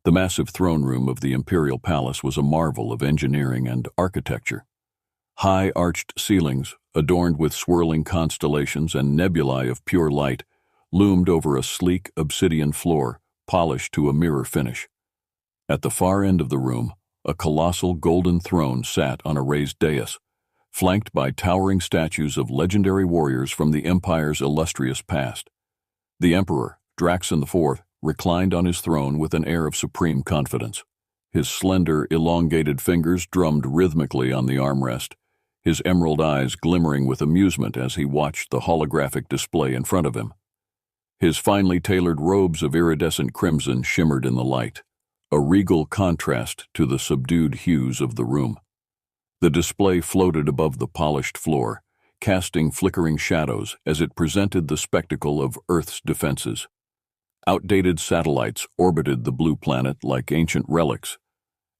The massive throne room of the imperial palace was a marvel of engineering and architecture. High arched ceilings, adorned with swirling constellations and nebulae of pure light, loomed over a sleek obsidian floor, polished to a mirror finish. At the far end of the room, a colossal golden throne sat on a raised dais, flanked by towering statues of legendary warriors from the Empire's illustrious past. The Emperor, Draxon IV, reclined on his throne with an air of supreme confidence. His slender, elongated fingers drummed rhythmically on the armrest, his emerald eyes glimmering with amusement as he watched the holographic display in front of him. His finely tailored robes of iridescent crimson shimmered in the light, a regal contrast to the subdued hues of the room. The display floated above the polished floor, casting flickering shadows as it presented the spectacle of Earth's defenses. Outdated satellites orbited the blue planet like ancient relics,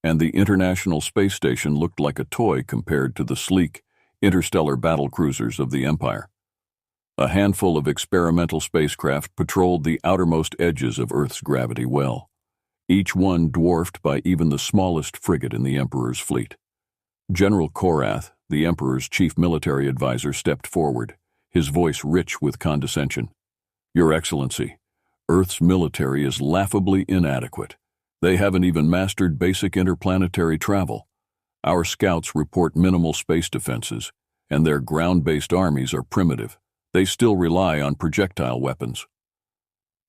and the International Space Station looked like a toy compared to the sleek, interstellar battlecruisers of the Empire. A handful of experimental spacecraft patrolled the outermost edges of Earth's gravity well, each one dwarfed by even the smallest frigate in the Emperor's fleet. General Korath, the Emperor's chief military advisor, stepped forward, his voice rich with condescension. "Your Excellency, Earth's military is laughably inadequate. They haven't even mastered basic interplanetary travel. Our scouts report minimal space defenses, and their ground-based armies are primitive. They still rely on projectile weapons."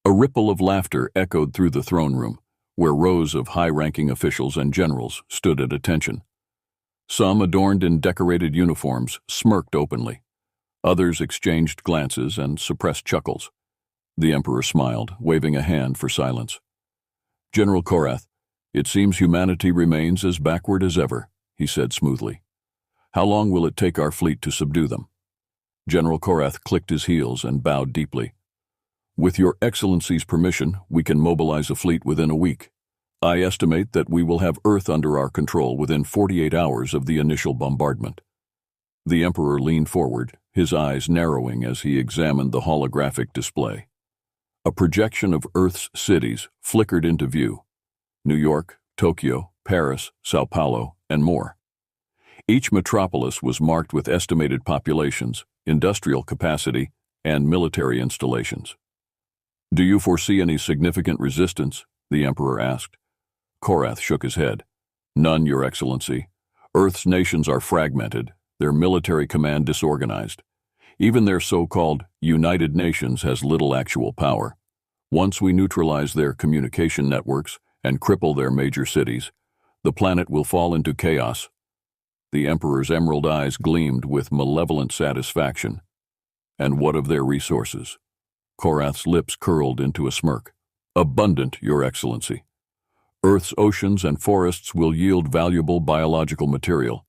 A ripple of laughter echoed through the throne room, where rows of high-ranking officials and generals stood at attention. Some, adorned in decorated uniforms, smirked openly. Others exchanged glances and suppressed chuckles. The Emperor smiled, waving a hand for silence. "General Korath, it seems humanity remains as backward as ever," he said smoothly. "How long will it take our fleet to subdue them?" General Korath clicked his heels and bowed deeply. "With your Excellency's permission, we can mobilize a fleet within a week. I estimate that we will have Earth under our control within 48 hours of the initial bombardment." The Emperor leaned forward, his eyes narrowing as he examined the holographic display. A projection of Earth's cities flickered into view: New York, Tokyo, Paris, Sao Paulo, and more. Each metropolis was marked with estimated populations, industrial capacity, and military installations. "Do you foresee any significant resistance?" the Emperor asked. Korath shook his head. "None, Your Excellency. Earth's nations are fragmented, their military command disorganized. Even their so-called United Nations has little actual power. Once we neutralize their communication networks and cripple their major cities, the planet will fall into chaos." The Emperor's emerald eyes gleamed with malevolent satisfaction. "And what of their resources?" Korath's lips curled into a smirk. "Abundant, Your Excellency. Earth's oceans and forests will yield valuable biological material,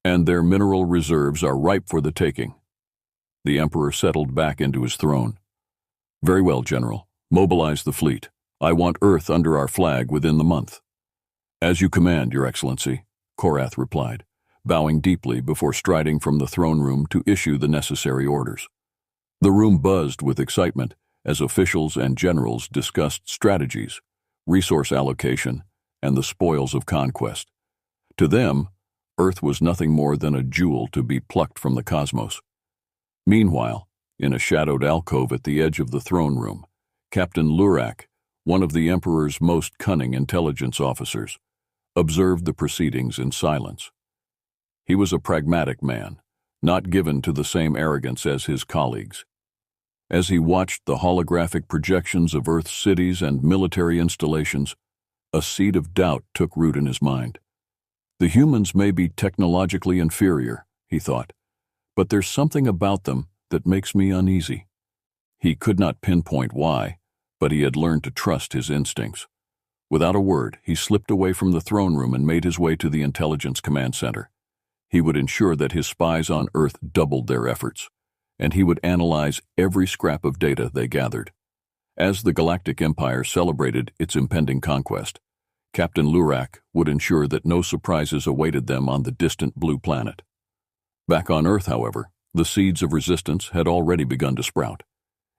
and their mineral reserves are ripe for the taking." The Emperor settled back into his throne. "Very well, General. Mobilize the fleet. I want Earth under our flag within the month." "As you command, Your Excellency," Korath replied, bowing deeply before striding from the throne room to issue the necessary orders. The room buzzed with excitement as officials and generals discussed strategies, resource allocation, and the spoils of conquest. To them, Earth was nothing more than a jewel to be plucked from the cosmos. Meanwhile, in a shadowed alcove at the edge of the throne room, Captain Lurak, one of the Emperor's most cunning intelligence officers, observed the proceedings in silence. He was a pragmatic man, not given to the same arrogance as his colleagues. As he watched the holographic projections of Earth's cities and military installations, a seed of doubt took root in his mind. The humans may be technologically inferior, he thought, but there's something about them that makes me uneasy. He could not pinpoint why, but he had learned to trust his instincts. Without a word, he slipped away from the throne room and made his way to the intelligence command center. He would ensure that his spies on Earth doubled their efforts, and he would analyze every scrap of data they gathered. As the Galactic Empire celebrated its impending conquest, Captain Lurak would ensure that no surprises awaited them on the distant blue planet. Back on Earth, however, the seeds of resistance had already begun to sprout.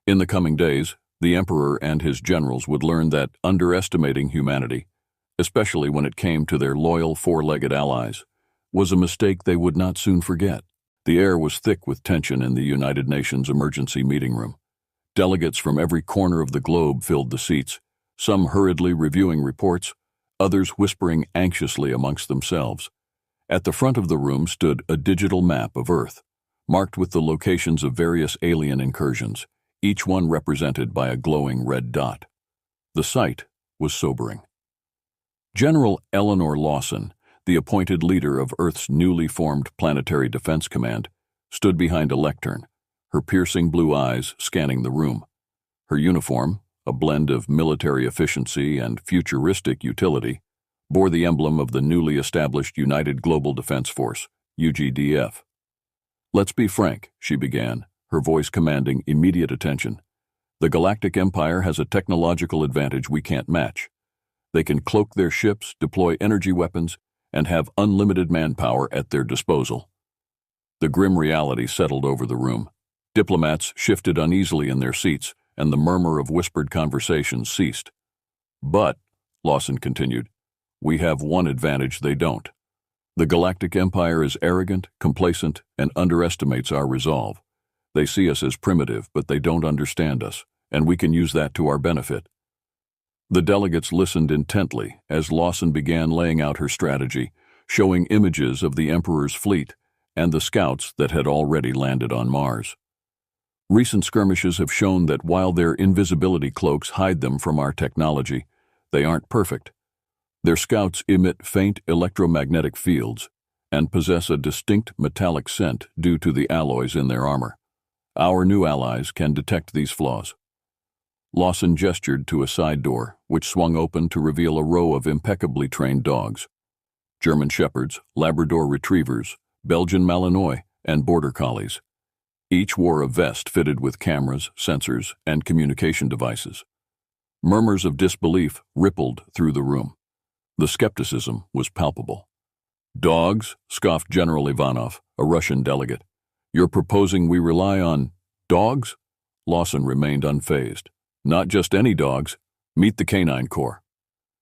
In the coming days, The Emperor and his generals would learn that underestimating humanity, especially when it came to their loyal four-legged allies, was a mistake they would not soon forget. The air was thick with tension in the United Nations emergency meeting room. Delegates from every corner of the globe filled the seats, some hurriedly reviewing reports, others whispering anxiously amongst themselves. At the front of the room stood a digital map of Earth, marked with the locations of various alien incursions, each one represented by a glowing red dot. The sight was sobering. General Eleanor Lawson, the appointed leader of Earth's newly formed Planetary Defense Command, stood behind a lectern, her piercing blue eyes scanning the room. Her uniform, a blend of military efficiency and futuristic utility, bore the emblem of the newly established United Global Defense Force, UGDF. "Let's be frank," she began, her voice commanding immediate attention. "The Galactic Empire has a technological advantage we can't match. They can cloak their ships, deploy energy weapons, and have unlimited manpower at their disposal." The grim reality settled over the room. Diplomats shifted uneasily in their seats, and the murmur of whispered conversations ceased. "But," Lawson continued, "we have one advantage they don't. The Galactic Empire is arrogant, complacent, and underestimates our resolve. They see us as primitive, but they don't understand us, and we can use that to our benefit." The delegates listened intently as Lawson began laying out her strategy, showing images of the Emperor's fleet and the scouts that had already landed on Mars. Recent skirmishes have shown that while their invisibility cloaks hide them from our technology, they aren't perfect. Their scouts emit faint electromagnetic fields and possess a distinct metallic scent due to the alloys in their armor. Our new allies can detect these flaws. Lawson gestured to a side door, which swung open to reveal a row of impeccably trained dogs. German Shepherds, Labrador Retrievers, Belgian Malinois, and Border Collies. Each wore a vest fitted with cameras, sensors, and communication devices. Murmurs of disbelief rippled through the room. The skepticism was palpable. "Dogs?" scoffed General Ivanov, a Russian delegate. "You're proposing we rely on dogs?" Lawson remained unfazed. "Not just any dogs. Meet the Canine Corps."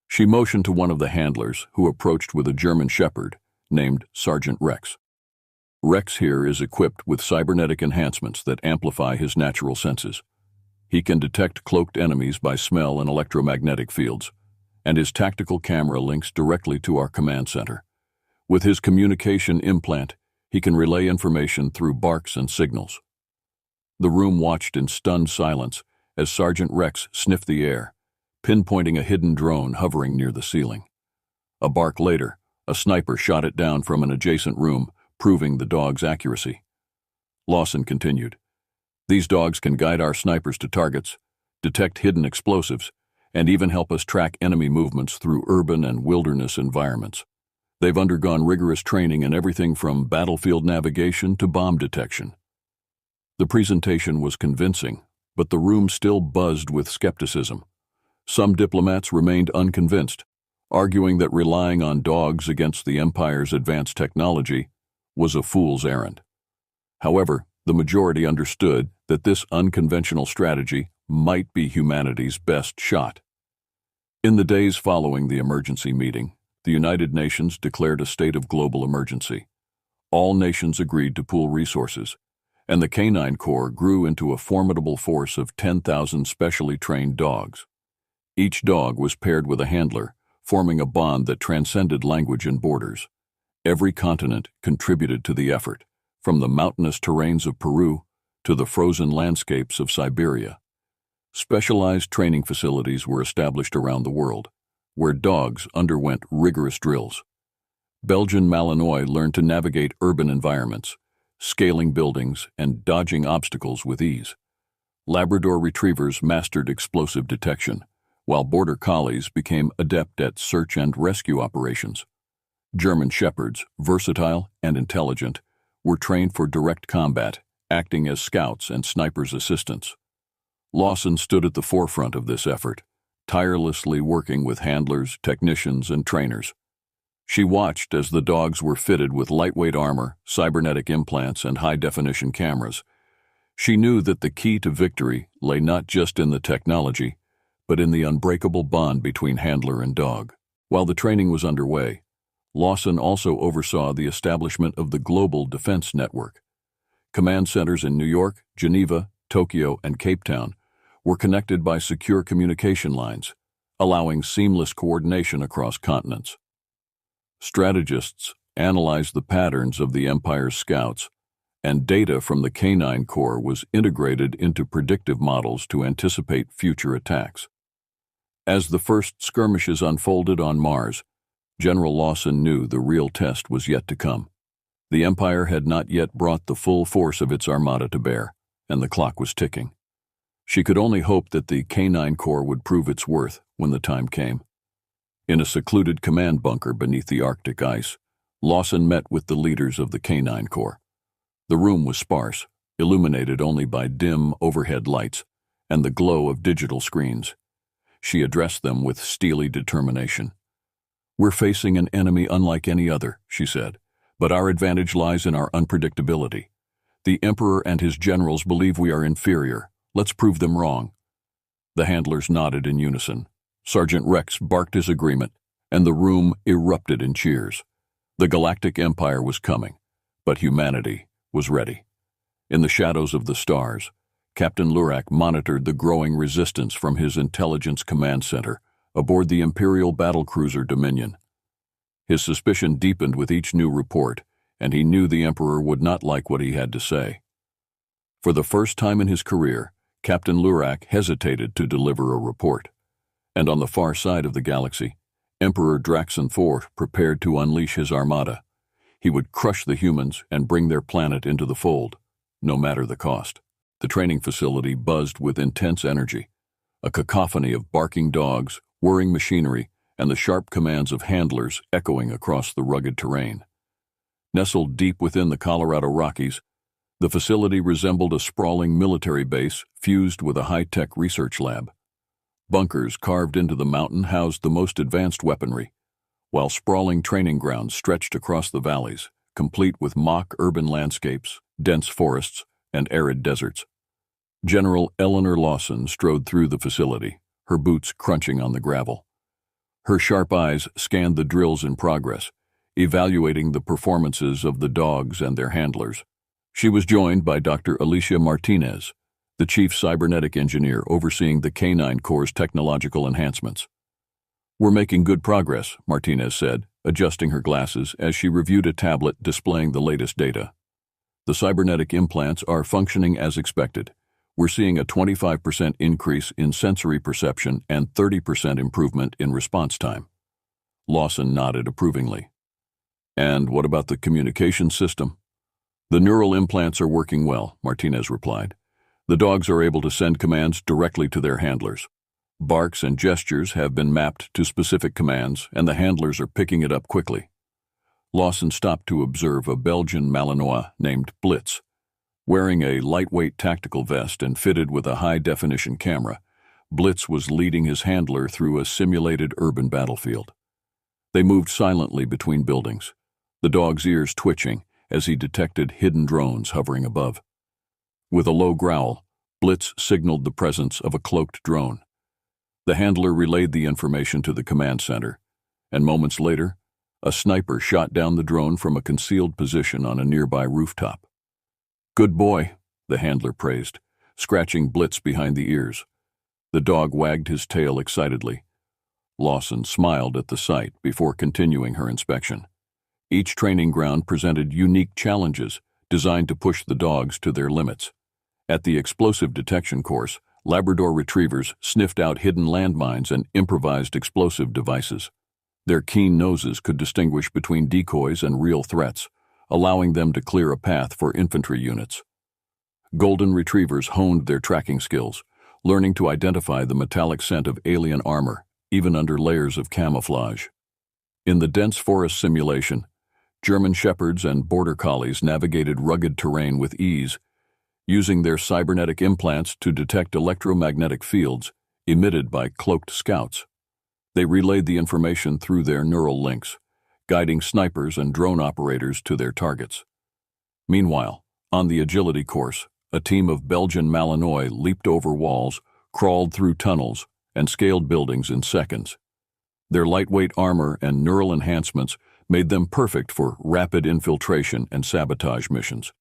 She motioned to one of the handlers, who approached with a German Shepherd named Sergeant Rex. Rex here is equipped with cybernetic enhancements that amplify his natural senses. He can detect cloaked enemies by smell and electromagnetic fields, and his tactical camera links directly to our command center. With his communication implant, he can relay information through barks and signals. The room watched in stunned silence as Sergeant Rex sniffed the air, pinpointing a hidden drone hovering near the ceiling. A bark later, a sniper shot it down from an adjacent room, proving the dog's accuracy. Lawson continued, "These dogs can guide our snipers to targets, detect hidden explosives, and even help us track enemy movements through urban and wilderness environments. They've undergone rigorous training in everything from battlefield navigation to bomb detection." The presentation was convincing, but the room still buzzed with skepticism. Some diplomats remained unconvinced, arguing that relying on dogs against the Empire's advanced technology was a fool's errand. However, the majority understood that this unconventional strategy might be humanity's best shot. In the days following the emergency meeting, the United Nations declared a state of global emergency. All nations agreed to pool resources, and the Canine Corps grew into a formidable force of 10,000 specially trained dogs. Each dog was paired with a handler, forming a bond that transcended language and borders. Every continent contributed to the effort, from the mountainous terrains of Peru to the frozen landscapes of Siberia. Specialized training facilities were established around the world, where dogs underwent rigorous drills. Belgian Malinois learned to navigate urban environments, scaling buildings and dodging obstacles with ease. Labrador Retrievers mastered explosive detection, while Border Collies became adept at search and rescue operations. German Shepherds, versatile and intelligent, were trained for direct combat, acting as scouts and snipers' assistants. Lawson stood at the forefront of this effort, tirelessly working with handlers, technicians, and trainers. She watched as the dogs were fitted with lightweight armor, cybernetic implants, and high-definition cameras. She knew that the key to victory lay not just in the technology, but in the unbreakable bond between handler and dog. While the training was underway, Lawson also oversaw the establishment of the Global Defense Network. Command centers in New York, Geneva, Tokyo, and Cape Town were connected by secure communication lines, allowing seamless coordination across continents. Strategists analyzed the patterns of the Empire's scouts, and data from the Canine Corps was integrated into predictive models to anticipate future attacks. As the first skirmishes unfolded on Mars, General Lawson knew the real test was yet to come. The Empire had not yet brought the full force of its armada to bear, and the clock was ticking. She could only hope that the Canine Corps would prove its worth when the time came. In a secluded command bunker beneath the Arctic ice, Lawson met with the leaders of the Canine Corps. The room was sparse, illuminated only by dim overhead lights and the glow of digital screens. She addressed them with steely determination. "We're facing an enemy unlike any other," she said, "but our advantage lies in our unpredictability. The Emperor and his generals believe we are inferior. Let's prove them wrong." The handlers nodded in unison. Sergeant Rex barked his agreement, and the room erupted in cheers. The Galactic Empire was coming, but humanity was ready. In the shadows of the stars, Captain Lurak monitored the growing resistance from his intelligence command center aboard the Imperial battlecruiser Dominion. His suspicion deepened with each new report, and he knew the Emperor would not like what he had to say. For the first time in his career, Captain Lurak hesitated to deliver a report. And on the far side of the galaxy, Emperor Draxon IV prepared to unleash his armada. He would crush the humans and bring their planet into the fold, no matter the cost. The training facility buzzed with intense energy, a cacophony of barking dogs, whirring machinery, and the sharp commands of handlers echoing across the rugged terrain. Nestled deep within the Colorado Rockies, the facility resembled a sprawling military base fused with a high-tech research lab. Bunkers carved into the mountain housed the most advanced weaponry, while sprawling training grounds stretched across the valleys, complete with mock urban landscapes, dense forests, and arid deserts. General Eleanor Lawson strode through the facility, her boots crunching on the gravel. Her sharp eyes scanned the drills in progress, evaluating the performances of the dogs and their handlers. She was joined by Dr. Alicia Martinez, the chief cybernetic engineer overseeing the Canine Corps' technological enhancements. "We're making good progress," Martinez said, adjusting her glasses as she reviewed a tablet displaying the latest data. "The cybernetic implants are functioning as expected. We're seeing a 25% increase in sensory perception and 30% improvement in response time." Lawson nodded approvingly. "And what about the communication system?" "The neural implants are working well," Martinez replied. "The dogs are able to send commands directly to their handlers. Barks and gestures have been mapped to specific commands, and the handlers are picking it up quickly." Lawson stopped to observe a Belgian Malinois named Blitz. Wearing a lightweight tactical vest and fitted with a high-definition camera, Blitz was leading his handler through a simulated urban battlefield. They moved silently between buildings, the dog's ears twitching as he detected hidden drones hovering above. With a low growl, Blitz signaled the presence of a cloaked drone. The handler relayed the information to the command center, and moments later, a sniper shot down the drone from a concealed position on a nearby rooftop. "Good boy," the handler praised, scratching Blitz behind the ears. The dog wagged his tail excitedly. Lawson smiled at the sight before continuing her inspection. Each training ground presented unique challenges designed to push the dogs to their limits. At the explosive detection course, Labrador retrievers sniffed out hidden landmines and improvised explosive devices. Their keen noses could distinguish between decoys and real threats, allowing them to clear a path for infantry units. Golden retrievers honed their tracking skills, learning to identify the metallic scent of alien armor, even under layers of camouflage. In the dense forest simulation, German shepherds and border collies navigated rugged terrain with ease, using their cybernetic implants to detect electromagnetic fields emitted by cloaked scouts. They relayed the information through their neural links, guiding snipers and drone operators to their targets. Meanwhile, on the agility course, a team of Belgian Malinois leaped over walls, crawled through tunnels, and scaled buildings in seconds. Their lightweight armor and neural enhancements made them perfect for rapid infiltration and sabotage missions.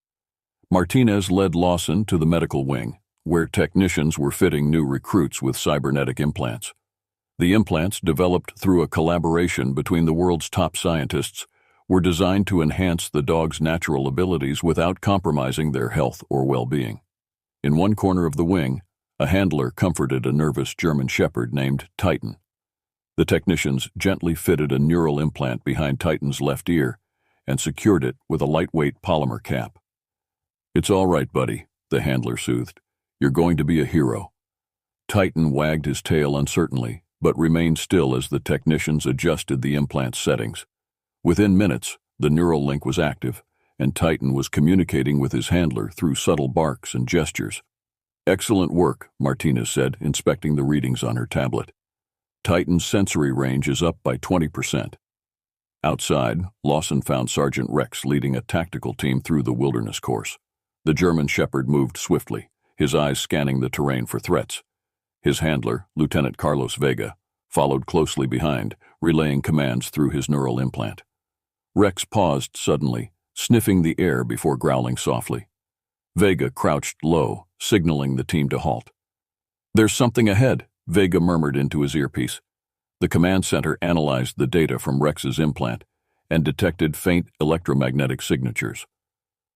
Martinez led Lawson to the medical wing, where technicians were fitting new recruits with cybernetic implants. The implants, developed through a collaboration between the world's top scientists, were designed to enhance the dog's natural abilities without compromising their health or well-being. In one corner of the wing, a handler comforted a nervous German shepherd named Titan. The technicians gently fitted a neural implant behind Titan's left ear and secured it with a lightweight polymer cap. "It's all right, buddy," the handler soothed. "You're going to be a hero." Titan wagged his tail uncertainly, but remained still as the technicians adjusted the implant settings. Within minutes, the neural link was active, and Titan was communicating with his handler through subtle barks and gestures. "Excellent work," Martinez said, inspecting the readings on her tablet. "Titan's sensory range is up by 20%. Outside, Lawson found Sergeant Rex leading a tactical team through the wilderness course. The German shepherd moved swiftly, his eyes scanning the terrain for threats. His handler, Lieutenant Carlos Vega, followed closely behind, relaying commands through his neural implant. Rex paused suddenly, sniffing the air before growling softly. Vega crouched low, signaling the team to halt. "There's something ahead," Vega murmured into his earpiece. The command center analyzed the data from Rex's implant and detected faint electromagnetic signatures.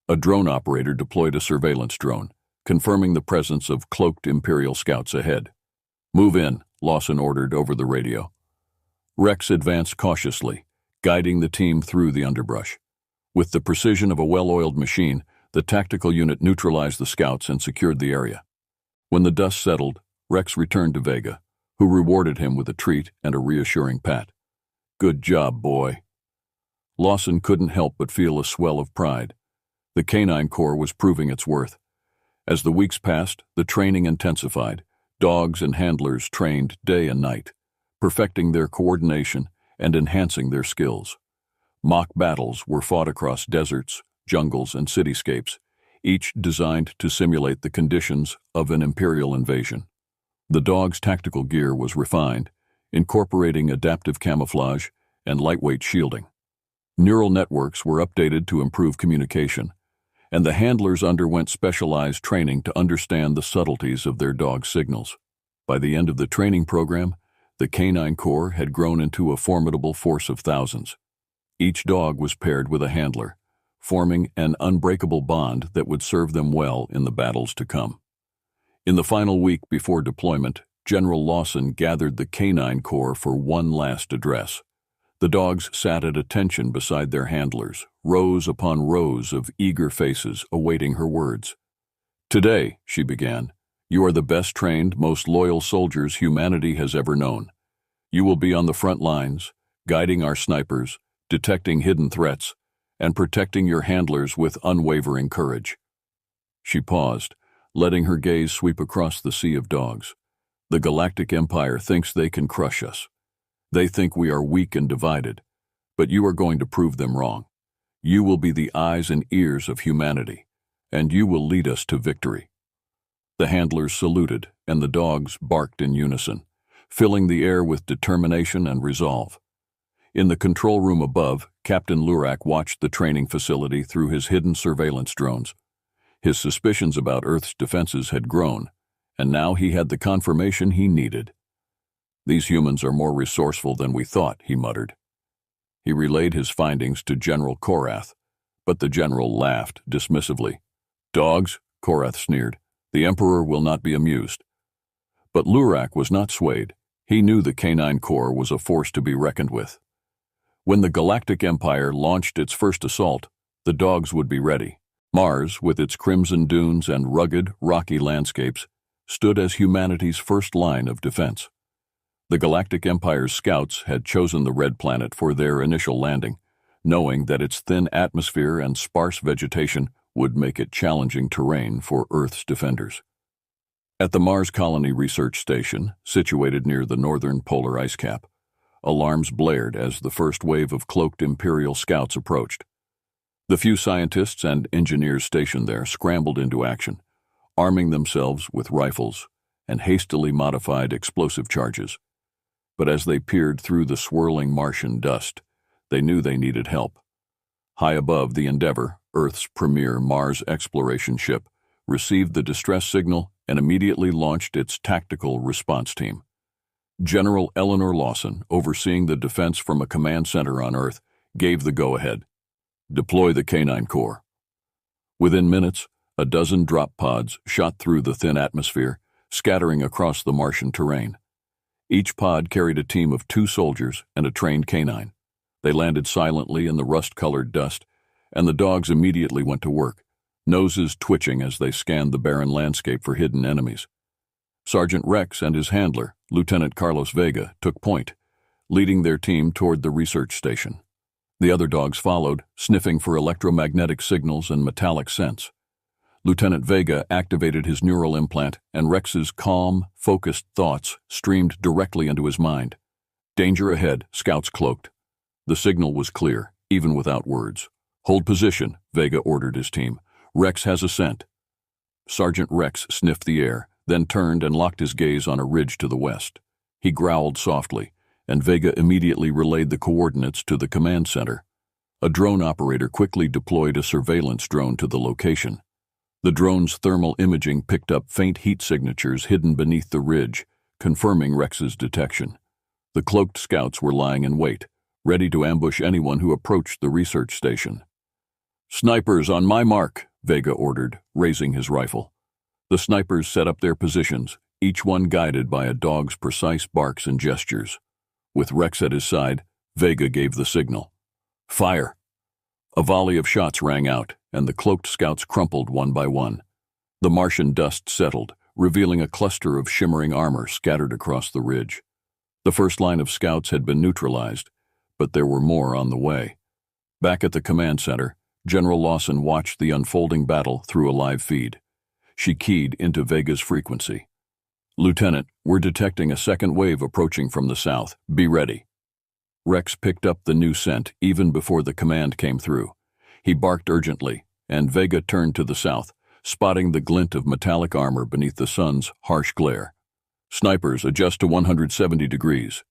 A drone operator deployed a surveillance drone, confirming the presence of cloaked Imperial scouts ahead. "Move in," Lawson ordered over the radio. Rex advanced cautiously, guiding the team through the underbrush. With the precision of a well-oiled machine, the tactical unit neutralized the scouts and secured the area. When the dust settled, Rex returned to Vega, who rewarded him with a treat and a reassuring pat. "Good job, boy." Lawson couldn't help but feel a swell of pride. The Canine Corps was proving its worth. As the weeks passed, the training intensified. Dogs and handlers trained day and night, perfecting their coordination and enhancing their skills. Mock battles were fought across deserts, jungles, and cityscapes, each designed to simulate the conditions of an Imperial invasion. The dog's tactical gear was refined, incorporating adaptive camouflage and lightweight shielding. Neural networks were updated to improve communication, and the handlers underwent specialized training to understand the subtleties of their dog's signals. By the end of the training program, the Canine Corps had grown into a formidable force of thousands. Each dog was paired with a handler, forming an unbreakable bond that would serve them well in the battles to come. In the final week before deployment, General Lawson gathered the Canine Corps for one last address. The dogs sat at attention beside their handlers, rows upon rows of eager faces awaiting her words. "Today," she began, "you are the best trained, most loyal soldiers humanity has ever known. You will be on the front lines, guiding our snipers, detecting hidden threats, and protecting your handlers with unwavering courage." She paused, letting her gaze sweep across the sea of dogs. "The Galactic Empire thinks they can crush us. They think we are weak and divided, but you are going to prove them wrong. You will be the eyes and ears of humanity, and you will lead us to victory." The handlers saluted, and the dogs barked in unison, filling the air with determination and resolve. In the control room above, Captain Lurak watched the training facility through his hidden surveillance drones. His suspicions about Earth's defenses had grown, and now he had the confirmation he needed. "These humans are more resourceful than we thought," he muttered. He relayed his findings to General Korath, but the general laughed dismissively. "Dogs," Korath sneered, "the Emperor will not be amused." But Lurak was not swayed. He knew the Canine Corps was a force to be reckoned with. When the Galactic Empire launched its first assault, the dogs would be ready. Mars, with its crimson dunes and rugged, rocky landscapes, stood as humanity's first line of defense. The Galactic Empire's scouts had chosen the Red Planet for their initial landing, knowing that its thin atmosphere and sparse vegetation would make it challenging terrain for Earth's defenders. At the Mars Colony Research Station, situated near the northern polar ice cap, alarms blared as the first wave of cloaked Imperial scouts approached. The few scientists and engineers stationed there scrambled into action, arming themselves with rifles and hastily modified explosive charges. But as they peered through the swirling Martian dust, they knew they needed help. High above, the Endeavour, Earth's premier Mars exploration ship, received the distress signal and immediately launched its tactical response team. General Eleanor Lawson, overseeing the defense from a command center on Earth, gave the go-ahead. Deploy the Canine Corps. Within minutes, a dozen drop pods shot through the thin atmosphere, scattering across the Martian terrain. Each pod carried a team of 2 soldiers and a trained canine. They landed silently in the rust-colored dust, and the dogs immediately went to work, noses twitching as they scanned the barren landscape for hidden enemies. Sergeant Rex and his handler, Lieutenant Carlos Vega, took point, leading their team toward the research station. The other dogs followed, sniffing for electromagnetic signals and metallic scents. Lieutenant Vega activated his neural implant, and Rex's calm, focused thoughts streamed directly into his mind. Danger ahead, scouts cloaked. The signal was clear, even without words. Hold position, Vega ordered his team. Rex has a scent. Sergeant Rex sniffed the air, then turned and locked his gaze on a ridge to the west. He growled softly, and Vega immediately relayed the coordinates to the command center. A drone operator quickly deployed a surveillance drone to the location. The drone's thermal imaging picked up faint heat signatures hidden beneath the ridge, confirming Rex's detection. The cloaked scouts were lying in wait, ready to ambush anyone who approached the research station. "Snipers on my mark," Vega ordered, raising his rifle. The snipers set up their positions, each one guided by a dog's precise barks and gestures. With Rex at his side, Vega gave the signal. "Fire!" A volley of shots rang out, and the cloaked scouts crumpled one by one. The Martian dust settled, revealing a cluster of shimmering armor scattered across the ridge. The first line of scouts had been neutralized, but there were more on the way. Back at the command center, General Lawson watched the unfolding battle through a live feed. She keyed into Vega's frequency. "Lieutenant, we're detecting a second wave approaching from the south. Be ready." Rex picked up the new scent even before the command came through. He barked urgently, and Vega turned to the south, spotting the glint of metallic armor beneath the sun's harsh glare. "Snipers, adjust to 170 degrees.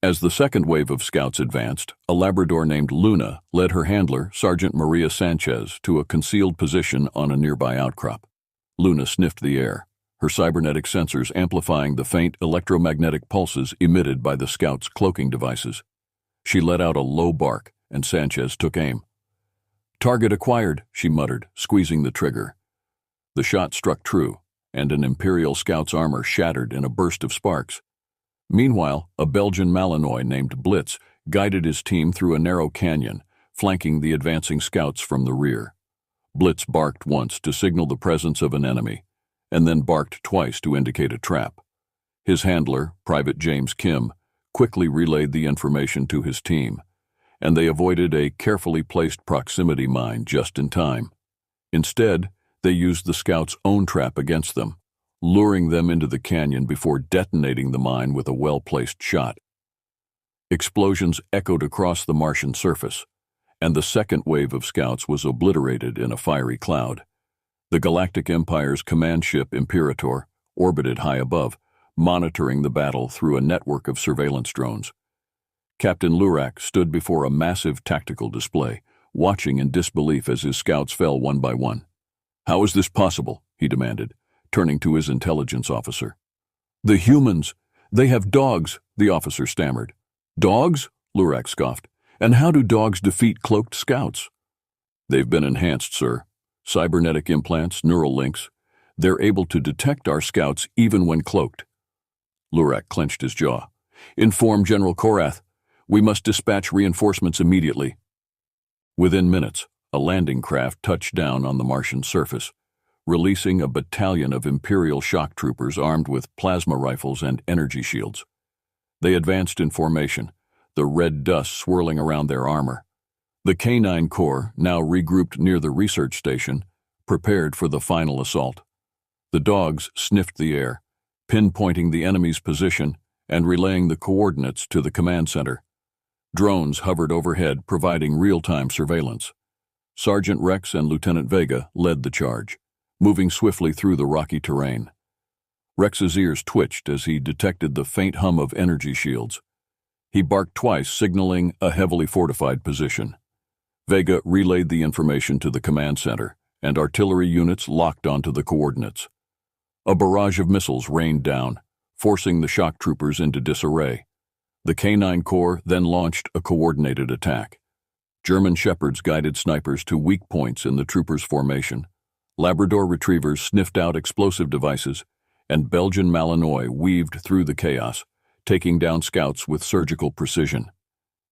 As the second wave of scouts advanced, a Labrador named Luna led her handler, Sergeant Maria Sanchez, to a concealed position on a nearby outcrop. Luna sniffed the air, her cybernetic sensors amplifying the faint electromagnetic pulses emitted by the scouts' cloaking devices. She let out a low bark, and Sanchez took aim. "Target acquired," she muttered, squeezing the trigger. The shot struck true, and an Imperial scout's armor shattered in a burst of sparks. Meanwhile, a Belgian Malinois named Blitz guided his team through a narrow canyon, flanking the advancing scouts from the rear. Blitz barked once to signal the presence of an enemy, and then barked twice to indicate a trap. His handler, Private James Kim, quickly relayed the information to his team, and they avoided a carefully placed proximity mine just in time. Instead, they used the scouts' own trap against them, luring them into the canyon before detonating the mine with a well-placed shot. Explosions echoed across the Martian surface, and the second wave of scouts was obliterated in a fiery cloud. The Galactic Empire's command ship Imperator orbited high above, monitoring the battle through a network of surveillance drones. Captain Lurak stood before a massive tactical display, watching in disbelief as his scouts fell one by one. "How is this possible?" he demanded, turning to his intelligence officer. "The humans! They have dogs!" the officer stammered. "Dogs?" Lurak scoffed. "And how do dogs defeat cloaked scouts?" "They've been enhanced, sir. Cybernetic implants, neural links. They're able to detect our scouts even when cloaked." Lurak clenched his jaw. "Inform General Korath. We must dispatch reinforcements immediately." Within minutes, a landing craft touched down on the Martian surface, releasing a battalion of Imperial shock troopers armed with plasma rifles and energy shields. They advanced in formation, the red dust swirling around their armor. The Canine Corps, now regrouped near the research station, prepared for the final assault. The dogs sniffed the air, pinpointing the enemy's position and relaying the coordinates to the command center. Drones hovered overhead, providing real-time surveillance. Sergeant Rex and Lieutenant Vega led the charge, moving swiftly through the rocky terrain. Rex's ears twitched as he detected the faint hum of energy shields. He barked twice, signaling a heavily fortified position. Vega relayed the information to the command center, and artillery units locked onto the coordinates. A barrage of missiles rained down, forcing the shock troopers into disarray. The Canine Corps then launched a coordinated attack. German Shepherds guided snipers to weak points in the troopers' formation. Labrador Retrievers sniffed out explosive devices, and Belgian Malinois weaved through the chaos, taking down scouts with surgical precision.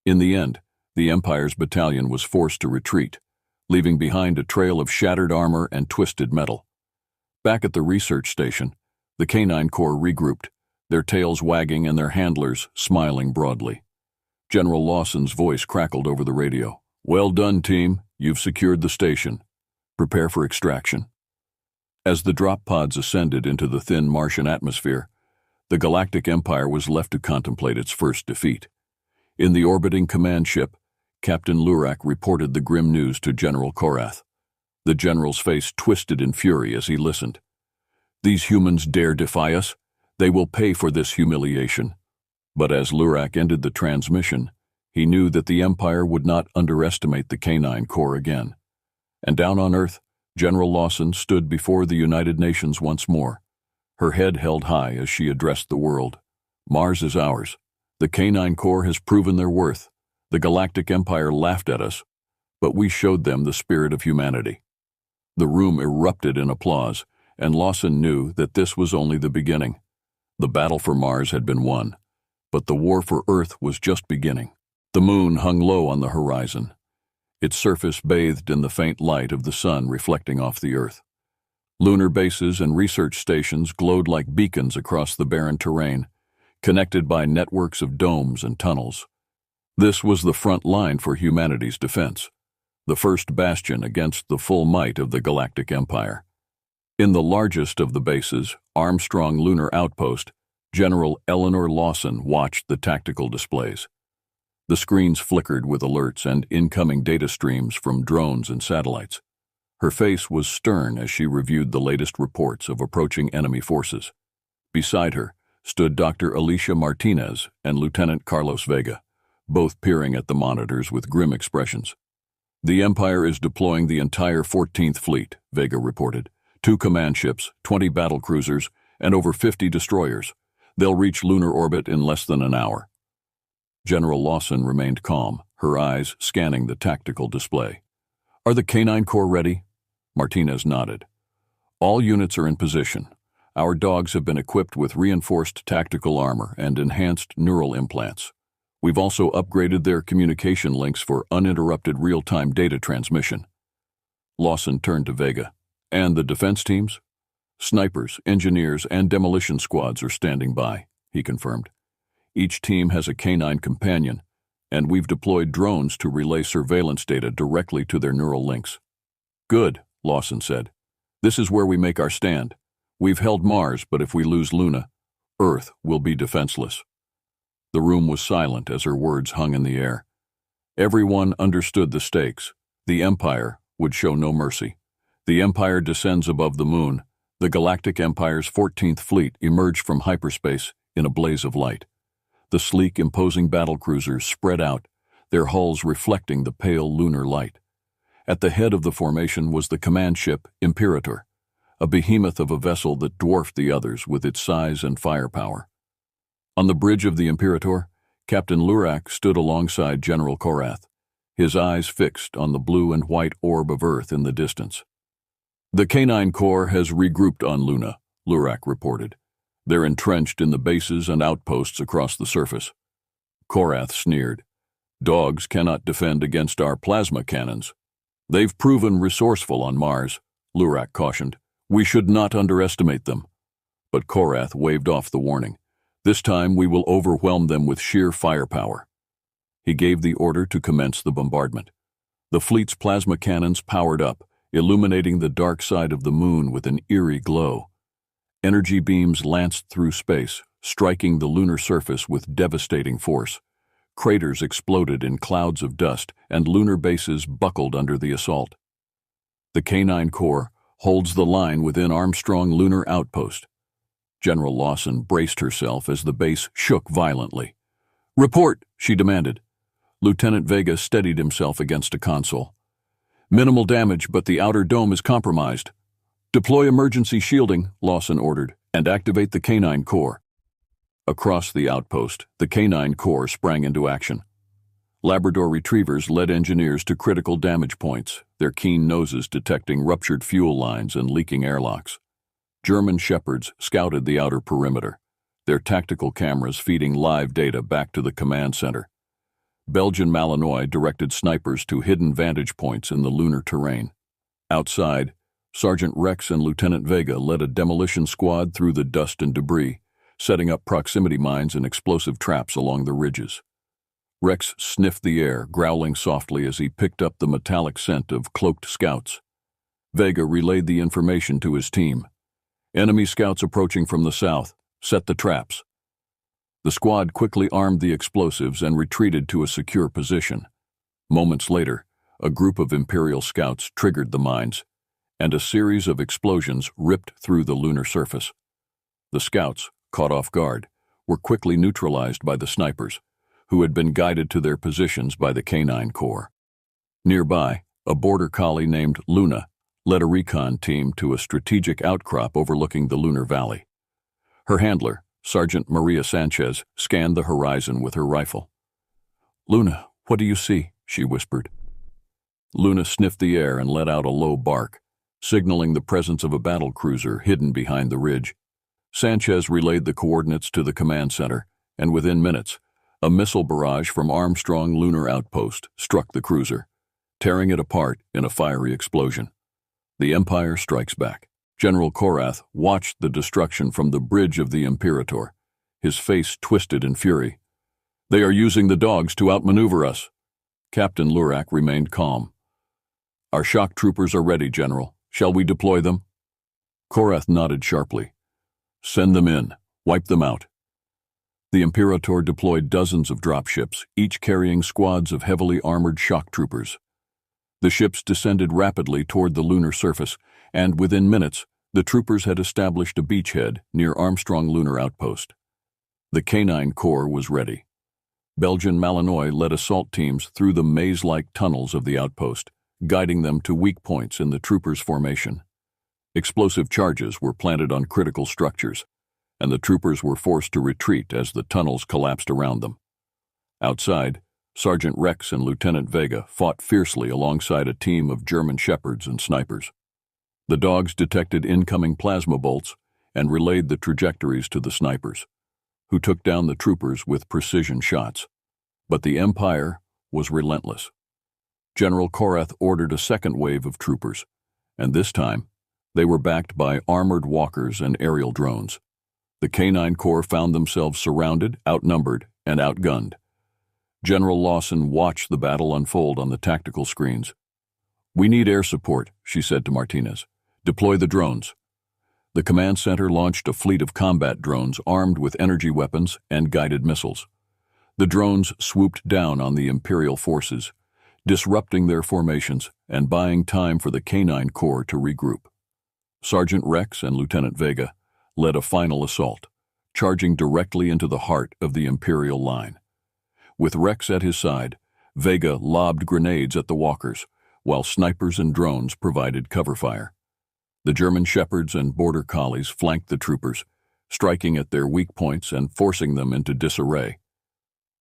In the end, the Empire's battalion was forced to retreat, leaving behind a trail of shattered armor and twisted metal. Back at the research station, the Canine Corps regrouped, their tails wagging and their handlers smiling broadly. General Lawson's voice crackled over the radio. "Well done, team. You've secured the station. Prepare for extraction." As the drop pods ascended into the thin Martian atmosphere, the Galactic Empire was left to contemplate its first defeat. In the orbiting command ship, Captain Lurak reported the grim news to General Korath. The general's face twisted in fury as he listened. "These humans dare defy us? They will pay for this humiliation." But as Lurak ended the transmission, he knew that the Empire would not underestimate the Canine Corps again. And down on Earth, General Lawson stood before the United Nations once more, her head held high as she addressed the world. "Mars is ours. The Canine Corps has proven their worth. The Galactic Empire laughed at us, but we showed them the spirit of humanity." The room erupted in applause, and Lawson knew that this was only the beginning. The battle for Mars had been won, but the war for Earth was just beginning. The moon hung low on the horizon, its surface bathed in the faint light of the sun reflecting off the Earth. Lunar bases and research stations glowed like beacons across the barren terrain, connected by networks of domes and tunnels. This was the front line for humanity's defense, the first bastion against the full might of the Galactic Empire. In the largest of the bases, Armstrong Lunar Outpost, General Eleanor Lawson watched the tactical displays. The screens flickered with alerts and incoming data streams from drones and satellites. Her face was stern as she reviewed the latest reports of approaching enemy forces. Beside her stood Dr. Alicia Martinez and Lieutenant Carlos Vega, both peering at the monitors with grim expressions. "The Empire is deploying the entire 14th Fleet," Vega reported. 2 command ships, 20 battle cruisers, and over 50 destroyers. They'll reach lunar orbit in less than an hour. General Lawson remained calm, her eyes scanning the tactical display. "Are the Canine Corps ready?" Martinez nodded. "All units are in position. Our dogs have been equipped with reinforced tactical armor and enhanced neural implants. We've also upgraded their communication links for uninterrupted real-time data transmission." Lawson turned to Vega. "And the defense teams?" "Snipers, engineers, and demolition squads are standing by," he confirmed. "Each team has a canine companion, and we've deployed drones to relay surveillance data directly to their neural links." "Good," Lawson said. "This is where we make our stand. We've held Mars, but if we lose Luna, Earth will be defenseless." The room was silent as her words hung in the air. Everyone understood the stakes. The Empire would show no mercy. The Empire descends above the moon. The Galactic Empire's 14th Fleet emerged from hyperspace in a blaze of light. The sleek, imposing battlecruisers spread out, their hulls reflecting the pale lunar light. At the head of the formation was the command ship Imperator, a behemoth of a vessel that dwarfed the others with its size and firepower. On the bridge of the Imperator, Captain Lurak stood alongside General Korath, his eyes fixed on the blue and white orb of Earth in the distance. "The Canine Corps has regrouped on Luna," Lurak reported. "They're entrenched in the bases and outposts across the surface." Korath sneered. "Dogs cannot defend against our plasma cannons." "They've proven resourceful on Mars," Lurak cautioned. "We should not underestimate them." But Korath waved off the warning. "This time we will overwhelm them with sheer firepower." He gave the order to commence the bombardment. The fleet's plasma cannons powered up, illuminating the dark side of the moon with an eerie glow. Energy beams lanced through space, striking the lunar surface with devastating force. Craters exploded in clouds of dust, and lunar bases buckled under the assault. The Canine Corps, holds the line within Armstrong Lunar Outpost. General Lawson braced herself as the base shook violently. "Report," she demanded. Lieutenant Vega steadied himself against a console. "Minimal damage, but the outer dome is compromised." "Deploy emergency shielding," Lawson ordered, "and activate the canine core." Across the outpost, the canine core sprang into action. Labrador retrievers led engineers to critical damage points, their keen noses detecting ruptured fuel lines and leaking airlocks. German shepherds scouted the outer perimeter, their tactical cameras feeding live data back to the command center. Belgian Malinois directed snipers to hidden vantage points in the lunar terrain. Outside, Sergeant Rex and Lieutenant Vega led a demolition squad through the dust and debris, setting up proximity mines and explosive traps along the ridges. Rex sniffed the air, growling softly as he picked up the metallic scent of cloaked scouts. Vega relayed the information to his team. "Enemy scouts approaching from the south. Set the traps." The squad quickly armed the explosives and retreated to a secure position. Moments later, a group of Imperial scouts triggered the mines, and a series of explosions ripped through the lunar surface. The scouts, caught off guard, were quickly neutralized by the snipers, who had been guided to their positions by the canine corps. Nearby, a border collie named Luna led a recon team to a strategic outcrop overlooking the lunar valley. Her handler, Sergeant Maria Sanchez, scanned the horizon with her rifle. "Luna, what do you see?" she whispered. Luna sniffed the air and let out a low bark, signaling the presence of a battle cruiser hidden behind the ridge. Sanchez relayed the coordinates to the command center, and within minutes, a missile barrage from Armstrong Lunar Outpost struck the cruiser, tearing it apart in a fiery explosion. The Empire strikes back. General Korath watched the destruction from the bridge of the Imperator, his face twisted in fury. "They are using the dogs to outmaneuver us." Captain Lurak remained calm. "Our shock troopers are ready, General. Shall we deploy them?" Korath nodded sharply. "Send them in. Wipe them out." The Imperator deployed dozens of dropships, each carrying squads of heavily armored shock troopers. The ships descended rapidly toward the lunar surface, and within minutes, the troopers had established a beachhead near Armstrong Lunar Outpost. The canine corps was ready. Belgian Malinois led assault teams through the maze-like tunnels of the outpost, guiding them to weak points in the troopers' formation. Explosive charges were planted on critical structures, and the troopers were forced to retreat as the tunnels collapsed around them. Outside, Sergeant Rex and Lieutenant Vega fought fiercely alongside a team of German shepherds and snipers. The dogs detected incoming plasma bolts and relayed the trajectories to the snipers, who took down the troopers with precision shots. But the Empire was relentless. General Korath ordered a second wave of troopers, and this time, they were backed by armored walkers and aerial drones. The Canine Corps found themselves surrounded, outnumbered, and outgunned. General Lawson watched the battle unfold on the tactical screens. "We need air support," she said to Martinez. "Deploy the drones." The command center launched a fleet of combat drones armed with energy weapons and guided missiles. The drones swooped down on the Imperial forces, disrupting their formations and buying time for the Canine Corps to regroup. Sergeant Rex and Lieutenant Vega led a final assault, charging directly into the heart of the Imperial line. With Rex at his side, Vega lobbed grenades at the walkers, while snipers and drones provided cover fire. The German shepherds and border collies flanked the troopers, striking at their weak points and forcing them into disarray.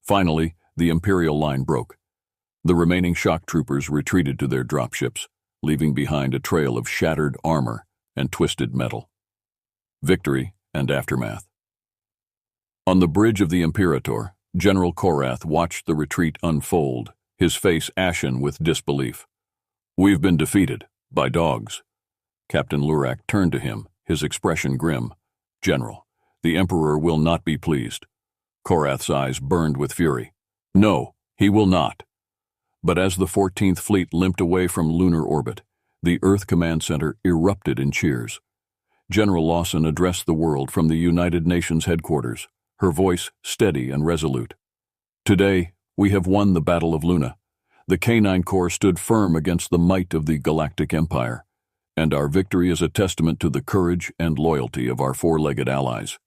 Finally, the Imperial line broke. The remaining shock troopers retreated to their dropships, leaving behind a trail of shattered armor and twisted metal. Victory and aftermath. On the bridge of the Imperator, General Korath watched the retreat unfold, his face ashen with disbelief. "We've been defeated, by dogs." Captain Lurak turned to him, his expression grim. "General, the Emperor will not be pleased." Korath's eyes burned with fury. "No, he will not." But as the 14th Fleet limped away from lunar orbit, the Earth Command Center erupted in cheers. General Lawson addressed the world from the United Nations headquarters, her voice steady and resolute. "Today, we have won the Battle of Luna. The Canine Corps stood firm against the might of the Galactic Empire, and our victory is a testament to the courage and loyalty of our four-legged allies.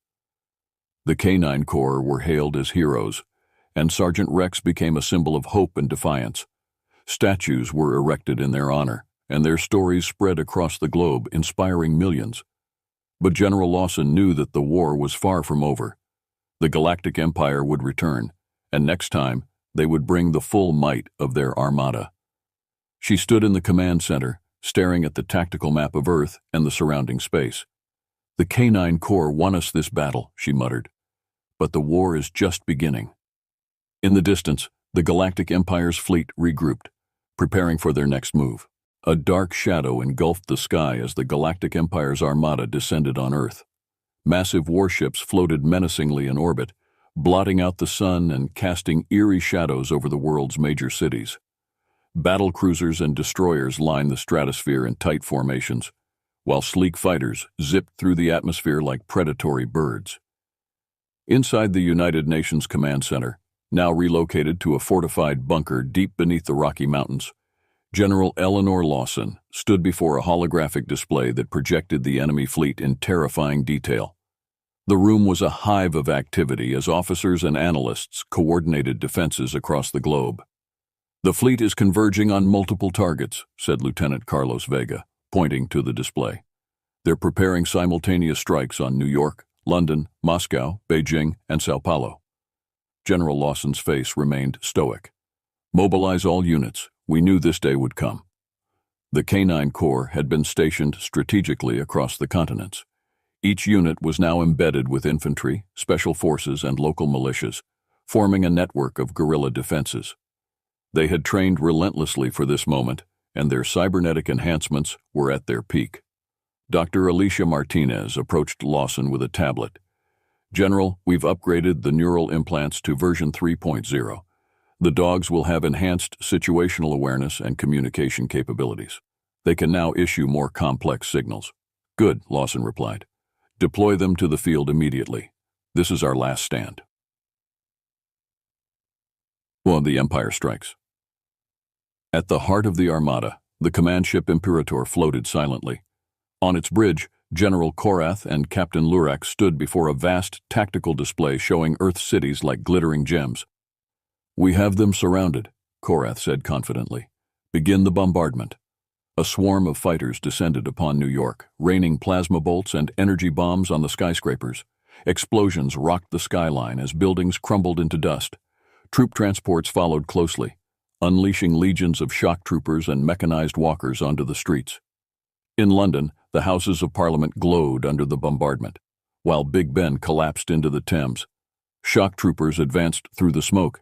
The Canine Corps were hailed as heroes, and Sergeant Rex became a symbol of hope and defiance. Statues were erected in their honor, and their stories spread across the globe, inspiring millions. But General Lawson knew that the war was far from over. The Galactic Empire would return, and next time, they would bring the full might of their armada. She stood in the command center, staring at the tactical map of Earth and the surrounding space. "The Canine Corps won us this battle," she muttered. "But the war is just beginning." In the distance, the Galactic Empire's fleet regrouped, preparing for their next move. A dark shadow engulfed the sky as the Galactic Empire's armada descended on Earth. Massive warships floated menacingly in orbit, blotting out the sun and casting eerie shadows over the world's major cities. Battle cruisers and destroyers lined the stratosphere in tight formations, while sleek fighters zipped through the atmosphere like predatory birds. Inside the United Nations Command Center, now relocated to a fortified bunker deep beneath the Rocky Mountains, General Eleanor Lawson stood before a holographic display that projected the enemy fleet in terrifying detail. The room was a hive of activity as officers and analysts coordinated defenses across the globe. "The fleet is converging on multiple targets," said Lieutenant Carlos Vega, pointing to the display. "They're preparing simultaneous strikes on New York, London, Moscow, Beijing, and Sao Paulo." General Lawson's face remained stoic. "Mobilize all units. We knew this day would come." The Canine Corps had been stationed strategically across the continents. Each unit was now embedded with infantry, special forces, and local militias, forming a network of guerrilla defenses. They had trained relentlessly for this moment, and their cybernetic enhancements were at their peak. Dr. Alicia Martinez approached Lawson with a tablet. "General, we've upgraded the neural implants to version 3.0. The dogs will have enhanced situational awareness and communication capabilities. They can now issue more complex signals." "Good," Lawson replied. "Deploy them to the field immediately. This is our last stand." Well, the Empire strikes. At the heart of the Armada, the command ship Imperator floated silently. On its bridge, General Korath and Captain Lurak stood before a vast tactical display showing Earth cities like glittering gems. "We have them surrounded," Korath said confidently. "Begin the bombardment." A swarm of fighters descended upon New York, raining plasma bolts and energy bombs on the skyscrapers. Explosions rocked the skyline as buildings crumbled into dust. Troop transports followed closely, unleashing legions of shock troopers and mechanized walkers onto the streets. In London, the Houses of Parliament glowed under the bombardment, while Big Ben collapsed into the Thames. Shock troopers advanced through the smoke,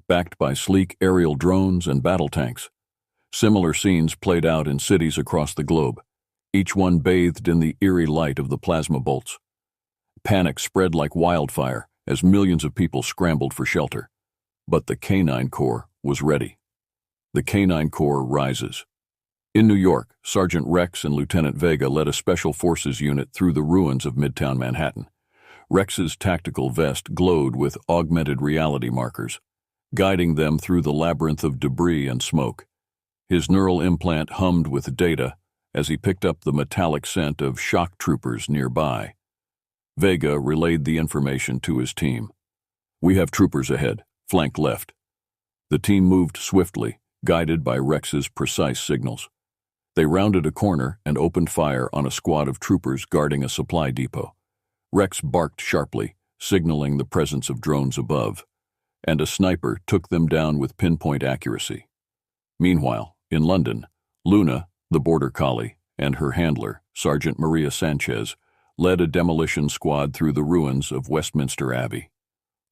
backed by sleek aerial drones and battle tanks. Similar scenes played out in cities across the globe, each one bathed in the eerie light of the plasma bolts. Panic spread like wildfire as millions of people scrambled for shelter. But the Canine Corps was ready. The Canine Corps rises. In New York, Sergeant Rex and Lieutenant Vega led a special forces unit through the ruins of Midtown Manhattan. Rex's tactical vest glowed with augmented reality markers, guiding them through the labyrinth of debris and smoke. His neural implant hummed with data as he picked up the metallic scent of shock troopers nearby. Vega relayed the information to his team. "We have troopers ahead, flank left." The team moved swiftly, guided by Rex's precise signals. They rounded a corner and opened fire on a squad of troopers guarding a supply depot. Rex barked sharply, signaling the presence of drones above, and a sniper took them down with pinpoint accuracy. Meanwhile, in London, Luna, the border collie, and her handler, Sergeant Maria Sanchez, led a demolition squad through the ruins of Westminster Abbey.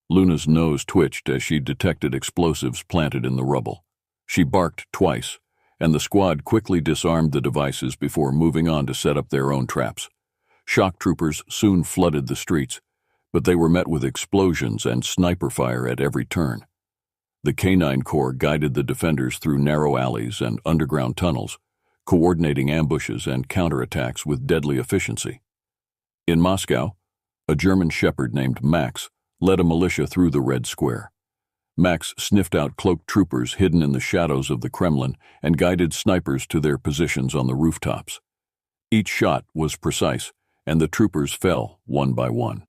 Luna's nose twitched as she detected explosives planted in the rubble. She barked twice, and the squad quickly disarmed the devices before moving on to set up their own traps. Shock troopers soon flooded the streets, but they were met with explosions and sniper fire at every turn. The Canine Corps guided the defenders through narrow alleys and underground tunnels, coordinating ambushes and counterattacks with deadly efficiency. In Moscow, a German shepherd named Max led a militia through the Red Square. Max sniffed out cloaked troopers hidden in the shadows of the Kremlin and guided snipers to their positions on the rooftops. Each shot was precise, and the troopers fell one by one.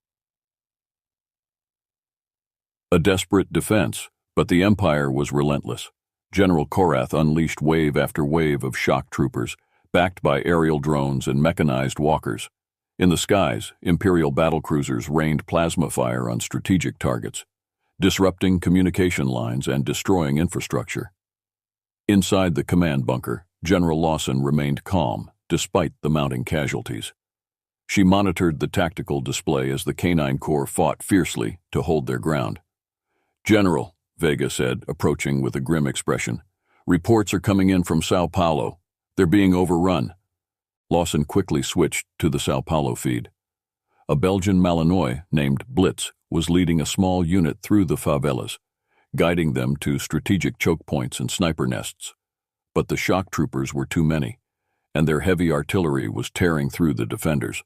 A desperate defense, but the Empire was relentless. General Korath unleashed wave after wave of shock troopers, backed by aerial drones and mechanized walkers. In the skies, Imperial battlecruisers rained plasma fire on strategic targets, disrupting communication lines and destroying infrastructure. Inside the command bunker, General Lawson remained calm, despite the mounting casualties. She monitored the tactical display as the Canine Corps fought fiercely to hold their ground. "General," Vega said, approaching with a grim expression, "reports are coming in from Sao Paulo. They're being overrun." Lawson quickly switched to the Sao Paulo feed. A Belgian Malinois named Blitz was leading a small unit through the favelas, guiding them to strategic choke points and sniper nests. But the shock troopers were too many, and their heavy artillery was tearing through the defenders.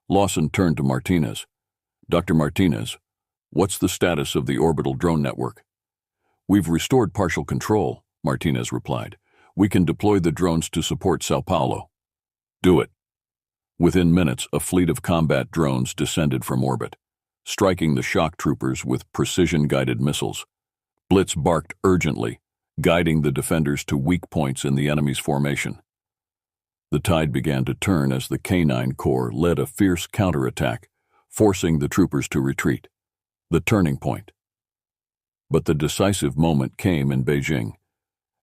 Lawson turned to Martinez. "Dr. Martinez, what's the status of the orbital drone network?" "We've restored partial control," Martinez replied. "We can deploy the drones to support Sao Paulo." "Do it." Within minutes, a fleet of combat drones descended from orbit, striking the shock troopers with precision-guided missiles. Blitz barked urgently, guiding the defenders to weak points in the enemy's formation. The tide began to turn as the Canine Corps led a fierce counterattack, forcing the troopers to retreat. The turning point. But the decisive moment came in Beijing.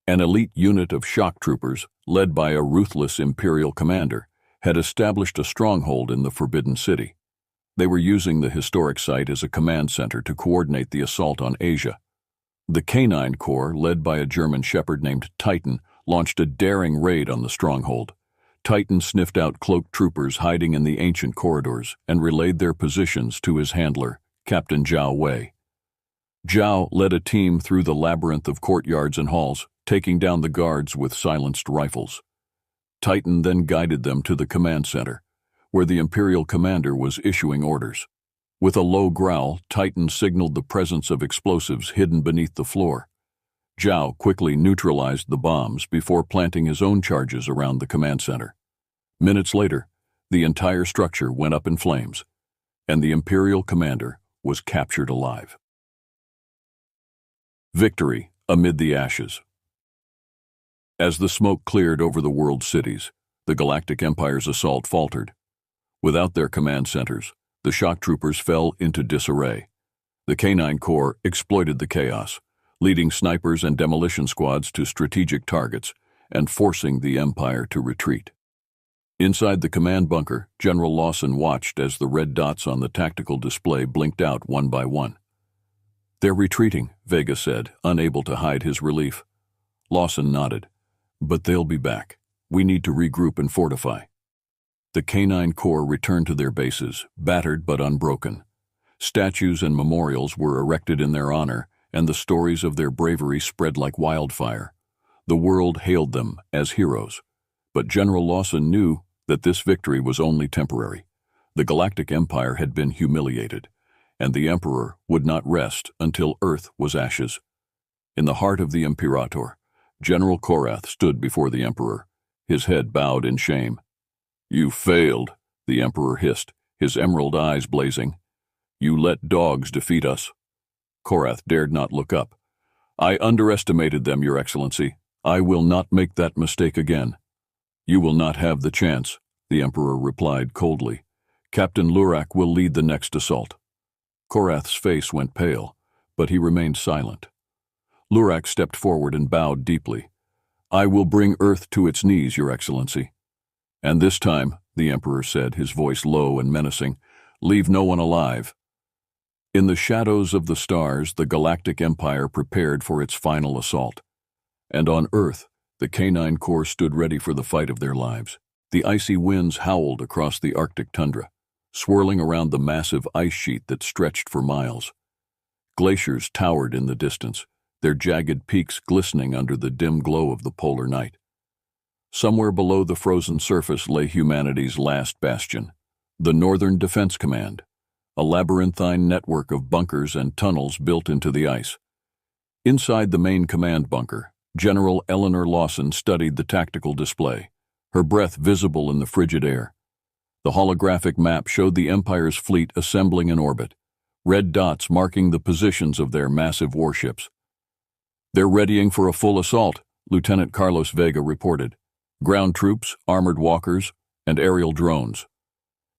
An elite unit of shock troopers, led by a ruthless Imperial commander, had established a stronghold in the Forbidden City. They were using the historic site as a command center to coordinate the assault on Asia. The Canine Corps, led by a German shepherd named Titan, launched a daring raid on the stronghold. Titan sniffed out cloaked troopers hiding in the ancient corridors and relayed their positions to his handler, Captain Zhao Wei. Zhao led a team through the labyrinth of courtyards and halls, taking down the guards with silenced rifles. Titan then guided them to the command center, where the Imperial commander was issuing orders. With a low growl, Titan signaled the presence of explosives hidden beneath the floor. Zhao quickly neutralized the bombs before planting his own charges around the command center. Minutes later, the entire structure went up in flames, and the Imperial commander was captured alive. Victory amid the ashes. As the smoke cleared over the world cities, the Galactic Empire's assault faltered. Without their command centers, the shock troopers fell into disarray. The Canine Corps exploited the chaos, leading snipers and demolition squads to strategic targets and forcing the Empire to retreat. Inside the command bunker, General Lawson watched as the red dots on the tactical display blinked out one by one. "They're retreating," Vega said, unable to hide his relief. Lawson nodded. "But they'll be back. We need to regroup and fortify." The Canine Corps returned to their bases, battered but unbroken. Statues and memorials were erected in their honor, and the stories of their bravery spread like wildfire. The world hailed them as heroes. But General Lawson knew that this victory was only temporary. The Galactic Empire had been humiliated, and the Emperor would not rest until Earth was ashes. In the heart of the Imperator, General Korath stood before the Emperor, his head bowed in shame. "You failed," the Emperor hissed, his emerald eyes blazing. "You let dogs defeat us." Korath dared not look up. "I underestimated them, Your Excellency. I will not make that mistake again." "You will not have the chance," the Emperor replied coldly. "Captain Lurak will lead the next assault." Korath's face went pale, but he remained silent. Lurak stepped forward and bowed deeply. "I will bring Earth to its knees, Your Excellency." "And this time," the Emperor said, his voice low and menacing, "leave no one alive." In the shadows of the stars, the Galactic Empire prepared for its final assault. And on Earth, the Canine Corps stood ready for the fight of their lives. The icy winds howled across the Arctic tundra, swirling around the massive ice sheet that stretched for miles. Glaciers towered in the distance, their jagged peaks glistening under the dim glow of the polar night. Somewhere below the frozen surface lay humanity's last bastion, the Northern Defense Command, a labyrinthine network of bunkers and tunnels built into the ice. Inside the main command bunker, General Eleanor Lawson studied the tactical display, her breath visible in the frigid air. The holographic map showed the Empire's fleet assembling in orbit, red dots marking the positions of their massive warships. "They're readying for a full assault," Lieutenant Carlos Vega reported. "Ground troops, armored walkers, and aerial drones."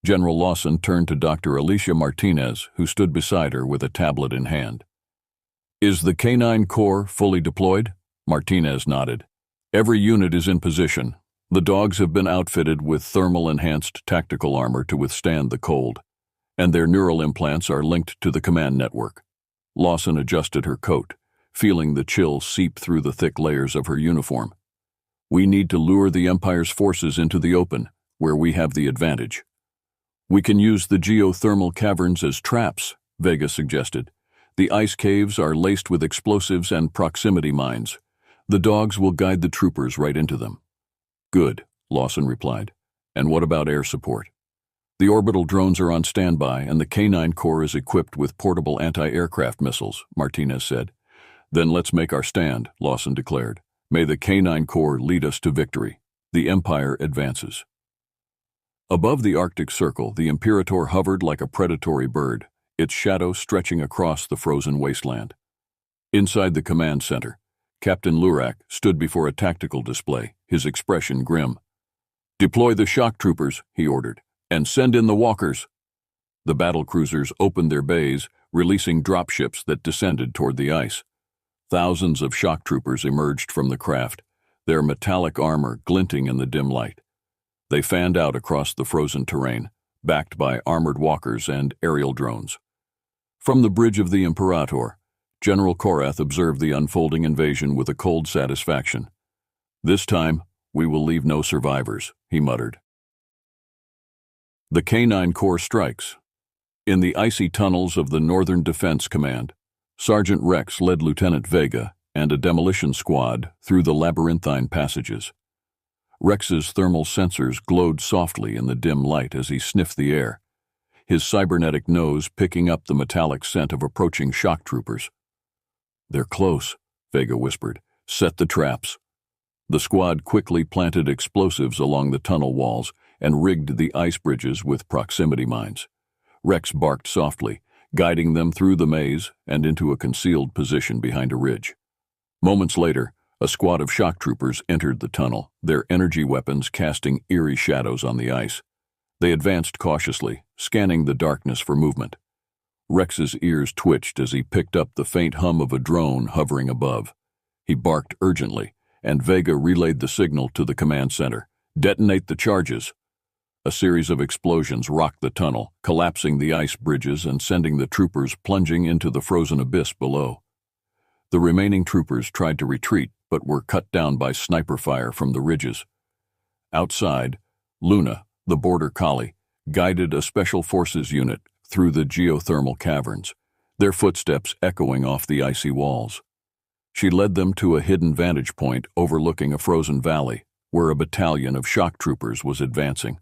General Lawson turned to Dr. Alicia Martinez, who stood beside her with a tablet in hand. "Is the Canine Corps fully deployed?" Martinez nodded. "Every unit is in position. The dogs have been outfitted with thermal-enhanced tactical armor to withstand the cold, and their neural implants are linked to the command network." Lawson adjusted her coat, feeling the chill seep through the thick layers of her uniform. "We need to lure the Empire's forces into the open, where we have the advantage." "We can use the geothermal caverns as traps," Vega suggested. "The ice caves are laced with explosives and proximity mines. The dogs will guide the troopers right into them." "Good," Lawson replied. "And what about air support?" "The orbital drones are on standby, and the Canine Corps is equipped with portable anti-aircraft missiles," Martinez said. "Then let's make our stand," Lawson declared. "May the Canine Corps lead us to victory. The Empire advances." Above the Arctic Circle, the Imperator hovered like a predatory bird, its shadow stretching across the frozen wasteland. Inside the command center, Captain Lurak stood before a tactical display, his expression grim. "Deploy the shock troopers," he ordered, "and send in the walkers." The battle cruisers opened their bays, releasing dropships that descended toward the ice. Thousands of shock troopers emerged from the craft, their metallic armor glinting in the dim light. They fanned out across the frozen terrain, backed by armored walkers and aerial drones. From the bridge of the Imperator, General Korath observed the unfolding invasion with a cold satisfaction. "This time, we will leave no survivors," he muttered. The Canine Corps strikes. In the icy tunnels of the Northern Defense Command, Sergeant Rex led Lieutenant Vega and a demolition squad through the labyrinthine passages. Rex's thermal sensors glowed softly in the dim light as he sniffed the air, his cybernetic nose picking up the metallic scent of approaching shock troopers. "They're close," Vega whispered. "Set the traps." The squad quickly planted explosives along the tunnel walls and rigged the ice bridges with proximity mines. Rex barked softly, guiding them through the maze and into a concealed position behind a ridge. Moments later, a squad of shock troopers entered the tunnel, their energy weapons casting eerie shadows on the ice. They advanced cautiously, scanning the darkness for movement. Rex's ears twitched as he picked up the faint hum of a drone hovering above. He barked urgently, and Vega relayed the signal to the command center. "Detonate the charges." A series of explosions rocked the tunnel, collapsing the ice bridges and sending the troopers plunging into the frozen abyss below. The remaining troopers tried to retreat, but were cut down by sniper fire from the ridges. Outside, Luna, the border collie, guided a special forces unit through the geothermal caverns, their footsteps echoing off the icy walls. She led them to a hidden vantage point overlooking a frozen valley, where a battalion of shock troopers was advancing.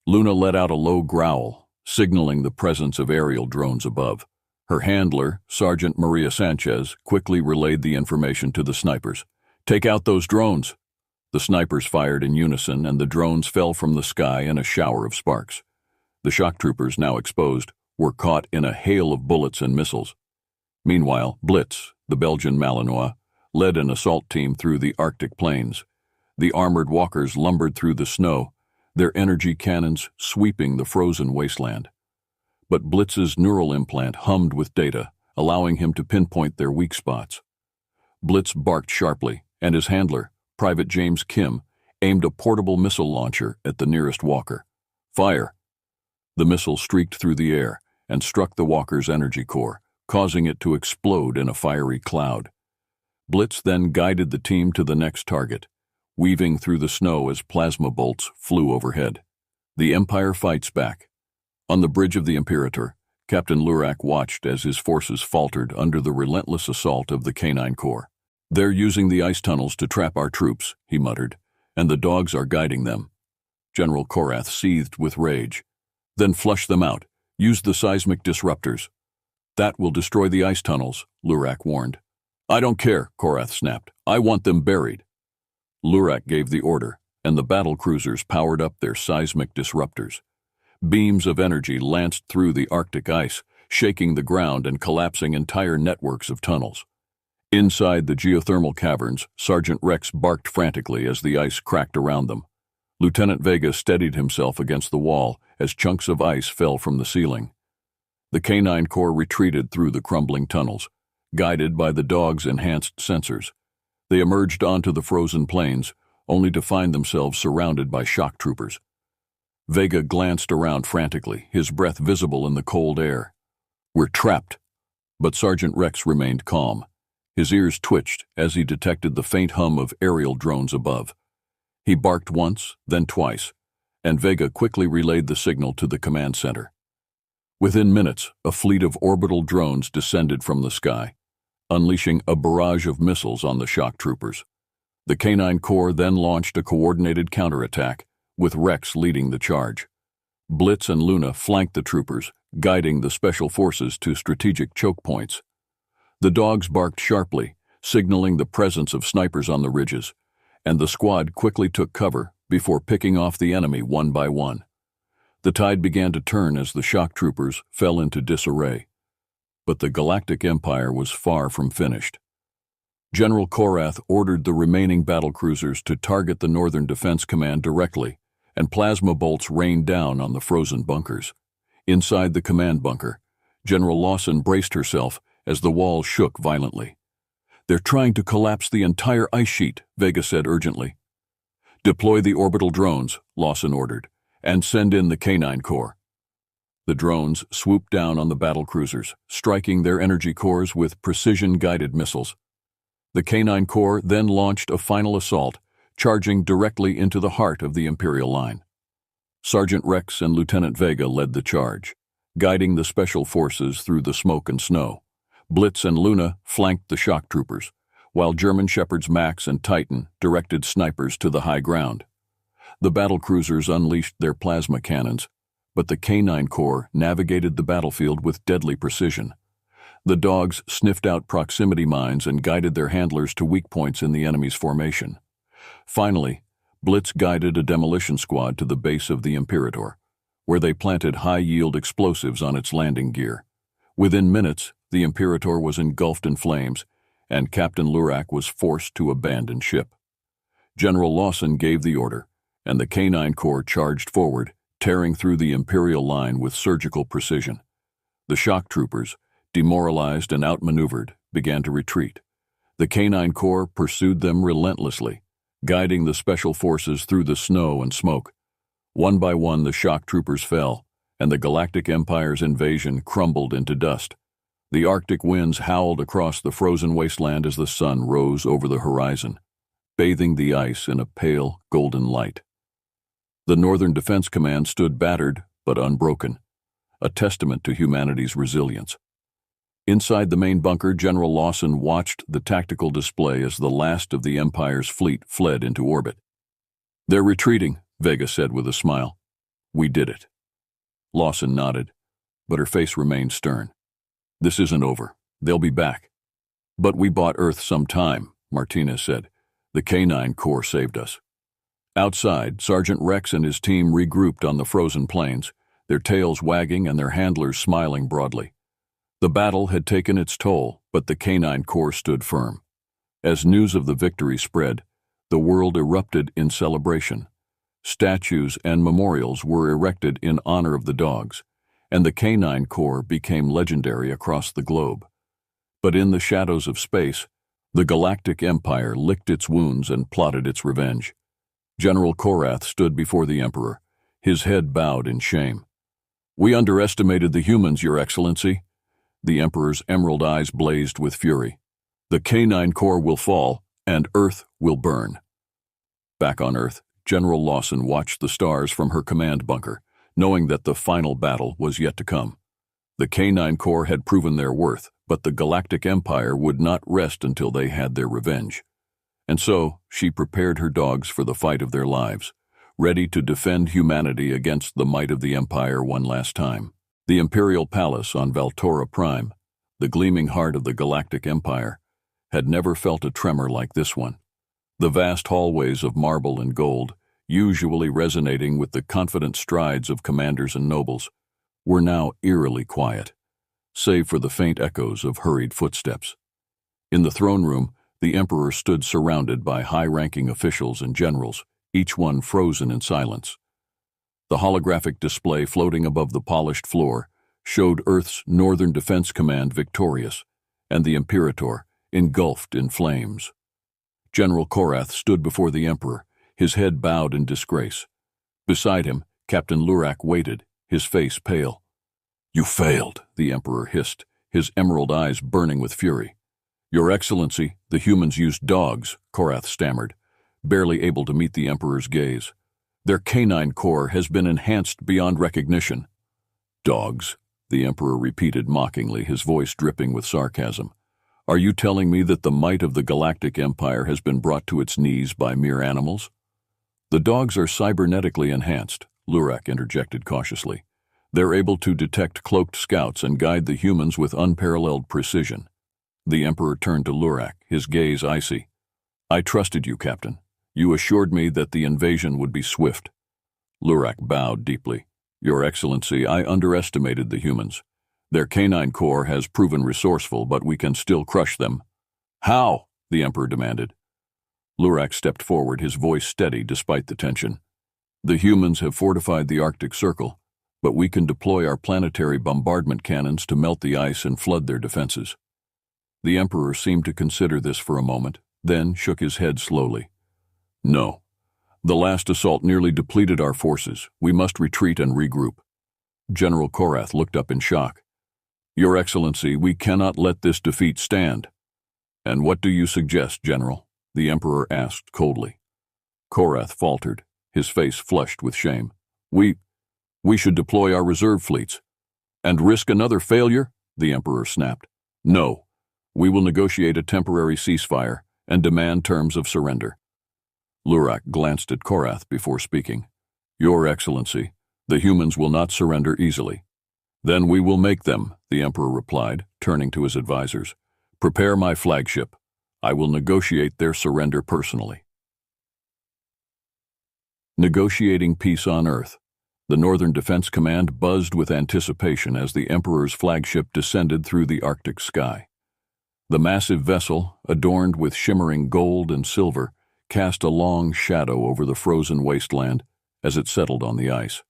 Luna let out a low growl, signaling the presence of aerial drones above. Her handler, Sergeant Maria Sanchez, quickly relayed the information to the snipers. "Take out those drones." The snipers fired in unison, and the drones fell from the sky in a shower of sparks. The shock troopers, now exposed, were caught in a hail of bullets and missiles. Meanwhile, Blitz, the Belgian Malinois, led an assault team through the Arctic plains. The armored walkers lumbered through the snow, their energy cannons sweeping the frozen wasteland. But Blitz's neural implant hummed with data, allowing him to pinpoint their weak spots. Blitz barked sharply, and his handler, Private James Kim, aimed a portable missile launcher at the nearest walker. "Fire!" The missile streaked through the air and struck the walker's energy core, causing it to explode in a fiery cloud. Blitz then guided the team to the next target, weaving through the snow as plasma bolts flew overhead. The Empire fights back. On the bridge of the Imperator, Captain Lurak watched as his forces faltered under the relentless assault of the Canine Corps. "They're using the ice tunnels to trap our troops," he muttered, "and the dogs are guiding them." General Korath seethed with rage. "Then flush them out. Use the seismic disruptors." "That will destroy the ice tunnels," Lurak warned. "I don't care," Korath snapped. "I want them buried." Lurak gave the order, and the battlecruisers powered up their seismic disruptors. Beams of energy lanced through the Arctic ice, shaking the ground and collapsing entire networks of tunnels. Inside the geothermal caverns, Sergeant Rex barked frantically as the ice cracked around them. Lieutenant Vega steadied himself against the wall as chunks of ice fell from the ceiling. The Canine Corps retreated through the crumbling tunnels, guided by the dogs' enhanced sensors. They emerged onto the frozen plains, only to find themselves surrounded by shock troopers. Vega glanced around frantically, his breath visible in the cold air. "We're trapped." But Sergeant Rex remained calm. His ears twitched as he detected the faint hum of aerial drones above. He barked once, then twice, and Vega quickly relayed the signal to the command center. Within minutes, a fleet of orbital drones descended from the sky, unleashing a barrage of missiles on the shock troopers. The Canine Corps then launched a coordinated counterattack, with Rex leading the charge. Blitz and Luna flanked the troopers, guiding the special forces to strategic choke points. The dogs barked sharply, signaling the presence of snipers on the ridges, and the squad quickly took cover before picking off the enemy one by one. The tide began to turn as the shock troopers fell into disarray. But the Galactic Empire was far from finished. General Korath ordered the remaining battlecruisers to target the Northern Defense Command directly, and plasma bolts rained down on the frozen bunkers. Inside the command bunker, General Lawson braced herself as the walls shook violently. "They're trying to collapse the entire ice sheet," Vega said urgently. "Deploy the orbital drones," Lawson ordered, "and send in the Canine Corps." The drones swooped down on the battlecruisers, striking their energy cores with precision-guided missiles. The Canine Corps then launched a final assault, charging directly into the heart of the Imperial line. Sergeant Rex and Lieutenant Vega led the charge, guiding the special forces through the smoke and snow. Blitz and Luna flanked the shock troopers, while German Shepherds Max and Titan directed snipers to the high ground. The battlecruisers unleashed their plasma cannons, but the Canine Corps navigated the battlefield with deadly precision. The dogs sniffed out proximity mines and guided their handlers to weak points in the enemy's formation. Finally, Blitz guided a demolition squad to the base of the Imperator, where they planted high-yield explosives on its landing gear. Within minutes, the Imperator was engulfed in flames, and Captain Lurak was forced to abandon ship. General Lawson gave the order, and the Canine Corps charged forward, tearing through the Imperial line with surgical precision. The shock troopers, demoralized and outmaneuvered, began to retreat. The Canine Corps pursued them relentlessly, guiding the special forces through the snow and smoke. One by one, the shock troopers fell, and the Galactic Empire's invasion crumbled into dust. The Arctic winds howled across the frozen wasteland as the sun rose over the horizon, bathing the ice in a pale, golden light. The Northern Defense Command stood battered but unbroken, a testament to humanity's resilience. Inside the main bunker, General Lawson watched the tactical display as the last of the Empire's fleet fled into orbit. "They're retreating," Vega said with a smile. "We did it." Lawson nodded, but her face remained stern. "This isn't over. They'll be back." "But we bought Earth some time," Martinez said. "The Canine Corps saved us." Outside, Sergeant Rex and his team regrouped on the frozen plains, their tails wagging and their handlers smiling broadly. The battle had taken its toll, but the Canine Corps stood firm. As news of the victory spread, the world erupted in celebration. Statues and memorials were erected in honor of the dogs, and the Canine Corps became legendary across the globe. But in the shadows of space, the Galactic Empire licked its wounds and plotted its revenge. General Korath stood before the Emperor, his head bowed in shame. "We underestimated the humans, Your Excellency." The Emperor's emerald eyes blazed with fury. "The Canine Corps will fall, and Earth will burn." Back on Earth, General Lawson watched the stars from her command bunker, knowing that the final battle was yet to come. The Canine Corps had proven their worth, but the Galactic Empire would not rest until they had their revenge. And so, she prepared her dogs for the fight of their lives, ready to defend humanity against the might of the Empire one last time. The Imperial Palace on Valtora Prime, the gleaming heart of the Galactic Empire, had never felt a tremor like this one. The vast hallways of marble and gold, usually resonating with the confident strides of commanders and nobles, were now eerily quiet, save for the faint echoes of hurried footsteps. In the throne room, the Emperor stood surrounded by high-ranking officials and generals, each one frozen in silence. The holographic display floating above the polished floor showed Earth's Northern Defense Command victorious, and the Imperator engulfed in flames. General Korath stood before the Emperor, his head bowed in disgrace. Beside him, Captain Lurak waited, his face pale. "You failed," the Emperor hissed, his emerald eyes burning with fury. "Your Excellency, the humans used dogs," Korath stammered, barely able to meet the Emperor's gaze. "Their canine core has been enhanced beyond recognition." "Dogs," the Emperor repeated mockingly, his voice dripping with sarcasm. "Are you telling me that the might of the Galactic Empire has been brought to its knees by mere animals?" "The dogs are cybernetically enhanced," Lurak interjected cautiously. "They're able to detect cloaked scouts and guide the humans with unparalleled precision." The Emperor turned to Lurak, his gaze icy. "I trusted you, Captain. You assured me that the invasion would be swift." Lurak bowed deeply. "Your Excellency, I underestimated the humans. Their canine core has proven resourceful, but we can still crush them." "How?" the Emperor demanded. Lurak stepped forward, his voice steady despite the tension. "The humans have fortified the Arctic Circle, but we can deploy our planetary bombardment cannons to melt the ice and flood their defenses." The Emperor seemed to consider this for a moment, then shook his head slowly. "No. The last assault nearly depleted our forces. We must retreat and regroup." General Korath looked up in shock. "Your Excellency, we cannot let this defeat stand." "And what do you suggest, General?" the Emperor asked coldly. Korath faltered, his face flushed with shame. We should deploy our reserve fleets." "And risk another failure?" the Emperor snapped. "No. We will negotiate a temporary ceasefire and demand terms of surrender." Lurak glanced at Korath before speaking. "Your Excellency, the humans will not surrender easily." "Then we will make them," the Emperor replied, turning to his advisors. "Prepare my flagship. I will negotiate their surrender personally." Negotiating peace on Earth. The Northern Defense Command buzzed with anticipation as the Emperor's flagship descended through the Arctic sky. The massive vessel, adorned with shimmering gold and silver, cast a long shadow over the frozen wasteland as it settled on the ice.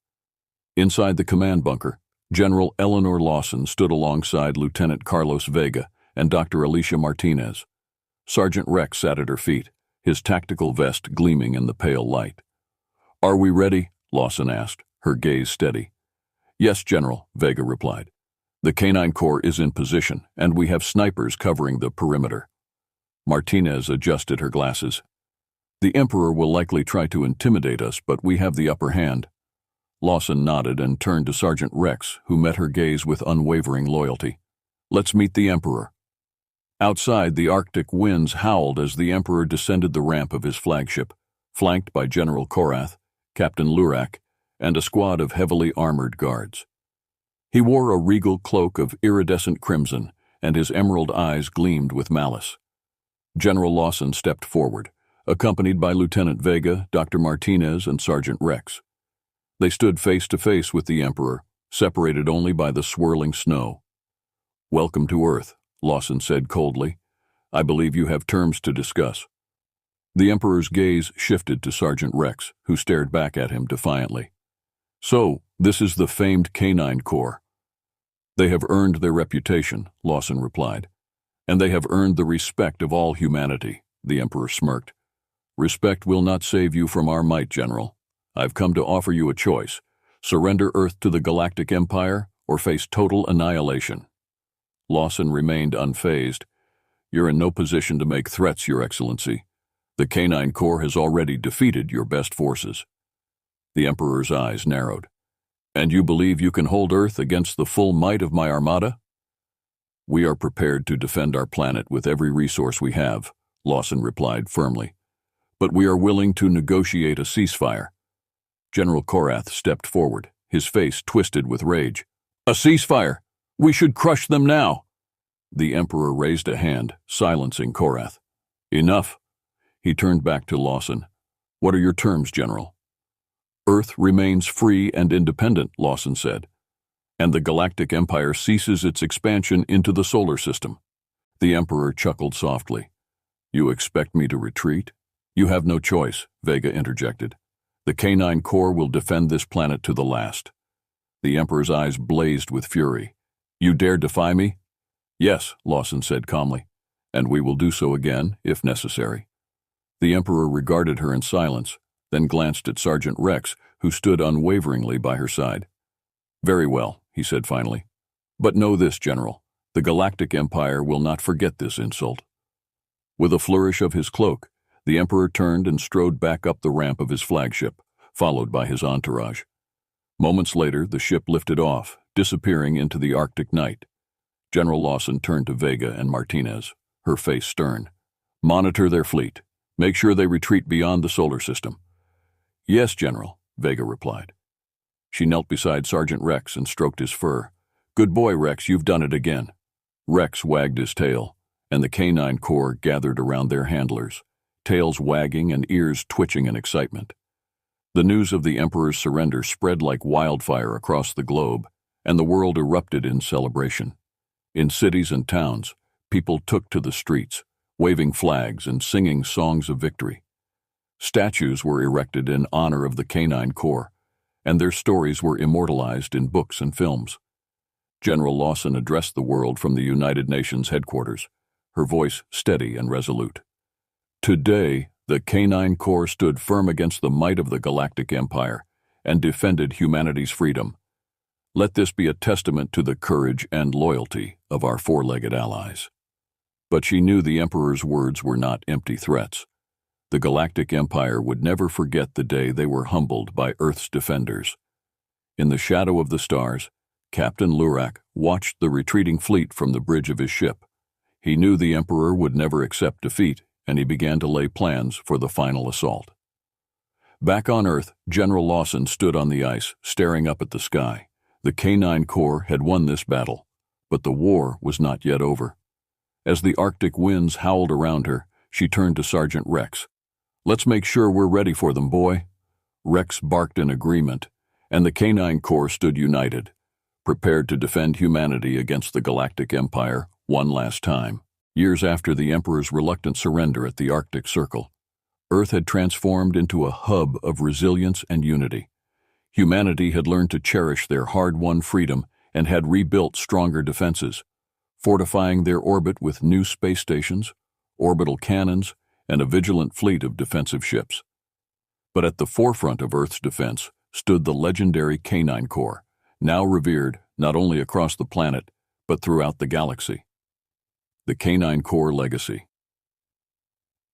Inside the command bunker, General Eleanor Lawson stood alongside Lieutenant Carlos Vega and Dr. Alicia Martinez. Sergeant Rex sat at her feet, his tactical vest gleaming in the pale light. "Are we ready?" Lawson asked, her gaze steady. "Yes, General," Vega replied. "The canine corps is in position, and we have snipers covering the perimeter." Martinez adjusted her glasses. "The Emperor will likely try to intimidate us, but we have the upper hand." Lawson nodded and turned to Sergeant Rex, who met her gaze with unwavering loyalty. "Let's meet the Emperor." Outside, the Arctic winds howled as the Emperor descended the ramp of his flagship, flanked by General Korath, Captain Lurak, and a squad of heavily armored guards. He wore a regal cloak of iridescent crimson, and his emerald eyes gleamed with malice. General Lawson stepped forward, accompanied by Lieutenant Vega, Dr. Martinez, and Sergeant Rex. They stood face to face with the Emperor, separated only by the swirling snow. "Welcome to Earth," Lawson said coldly. "I believe you have terms to discuss." The Emperor's gaze shifted to Sergeant Rex, who stared back at him defiantly. "So, this is the famed Canine Corps." "They have earned their reputation," Lawson replied. "And they have earned the respect of all humanity," the Emperor smirked. "Respect will not save you from our might, General. I've come to offer you a choice. Surrender Earth to the Galactic Empire or face total annihilation." Lawson remained unfazed. "You're in no position to make threats, Your Excellency. The Canine Corps has already defeated your best forces." The Emperor's eyes narrowed. "And you believe you can hold Earth against the full might of my armada?" "We are prepared to defend our planet with every resource we have," Lawson replied firmly. "But we are willing to negotiate a ceasefire." General Korath stepped forward, his face twisted with rage. "A ceasefire! We should crush them now!" The Emperor raised a hand, silencing Korath. "Enough." He turned back to Lawson. "What are your terms, General? Earth remains free and independent, Lawson said, and the Galactic Empire ceases its expansion into the solar system. The Emperor chuckled softly. You expect me to retreat? You have no choice, Vega interjected. The canine corps will defend this planet to the last. The Emperor's eyes blazed with fury. You dare defy me? Yes, Lawson said calmly, and we will do so again, if necessary. The Emperor regarded her in silence, then glanced at Sergeant Rex, who stood unwaveringly by her side. Very well, he said finally. But know this, General, the Galactic Empire will not forget this insult. With a flourish of his cloak, the Emperor turned and strode back up the ramp of his flagship, followed by his entourage. Moments later, the ship lifted off, disappearing into the Arctic night. General Lawson turned to Vega and Martinez, her face stern. Monitor their fleet. Make sure they retreat beyond the solar system. Yes, General, Vega replied. She knelt beside Sergeant Rex and stroked his fur. Good boy, Rex, you've done it again. Rex wagged his tail, and the canine corps gathered around their handlers, tails wagging and ears twitching in excitement. The news of the Emperor's surrender spread like wildfire across the globe, and the world erupted in celebration. In cities and towns, people took to the streets, waving flags and singing songs of victory. Statues were erected in honor of the canine corps, and their stories were immortalized in books and films. General Lawson addressed the world from the United Nations headquarters, her voice steady and resolute. Today, the canine corps stood firm against the might of the Galactic Empire and defended humanity's freedom. Let this be a testament to the courage and loyalty of our four-legged allies. But she knew the Emperor's words were not empty threats. The Galactic Empire would never forget the day they were humbled by Earth's defenders. In the shadow of the stars, Captain Lurak watched the retreating fleet from the bridge of his ship. He knew the Emperor would never accept defeat, and he began to lay plans for the final assault. Back on Earth, General Lawson stood on the ice, staring up at the sky. The canine corps had won this battle, but the war was not yet over. As the Arctic winds howled around her, she turned to Sergeant Rex. Let's make sure we're ready for them, boy. Rex barked in agreement, and the canine corps stood united, prepared to defend humanity against the Galactic Empire one last time. Years after the Emperor's reluctant surrender at the Arctic Circle, Earth had transformed into a hub of resilience and unity. Humanity had learned to cherish their hard-won freedom and had rebuilt stronger defenses, fortifying their orbit with new space stations, orbital cannons, and a vigilant fleet of defensive ships. But at the forefront of Earth's defense stood the legendary Canine Corps, now revered not only across the planet, but throughout the galaxy. The Canine Corps Legacy.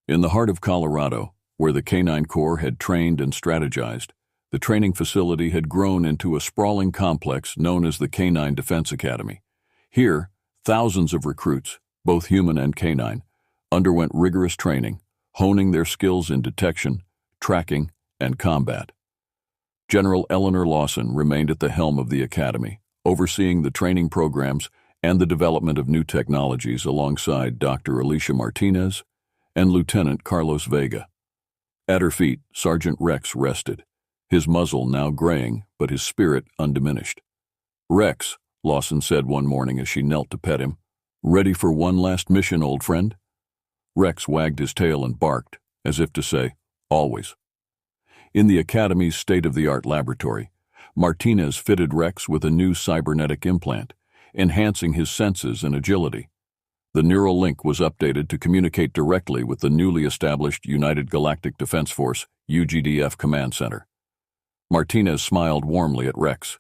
In the heart of Colorado, where the Canine Corps had trained and strategized, the training facility had grown into a sprawling complex known as the Canine Defense Academy. Here, thousands of recruits, both human and canine, underwent rigorous training, honing their skills in detection, tracking, and combat. General Eleanor Lawson remained at the helm of the academy, overseeing the training programs and the development of new technologies alongside Dr. Alicia Martinez and Lieutenant Carlos Vega. At her feet, Sergeant Rex rested, his muzzle now graying but his spirit undiminished. Rex, Lawson said one morning as she knelt to pet him, ready for one last mission, old friend? Rex wagged his tail and barked, as if to say, always. In the Academy's state-of-the-art laboratory, Martinez fitted Rex with a new cybernetic implant, enhancing his senses and agility. The neural link was updated to communicate directly with the newly established United Galactic Defense Force, UGDF Command Center. Martinez smiled warmly at Rex.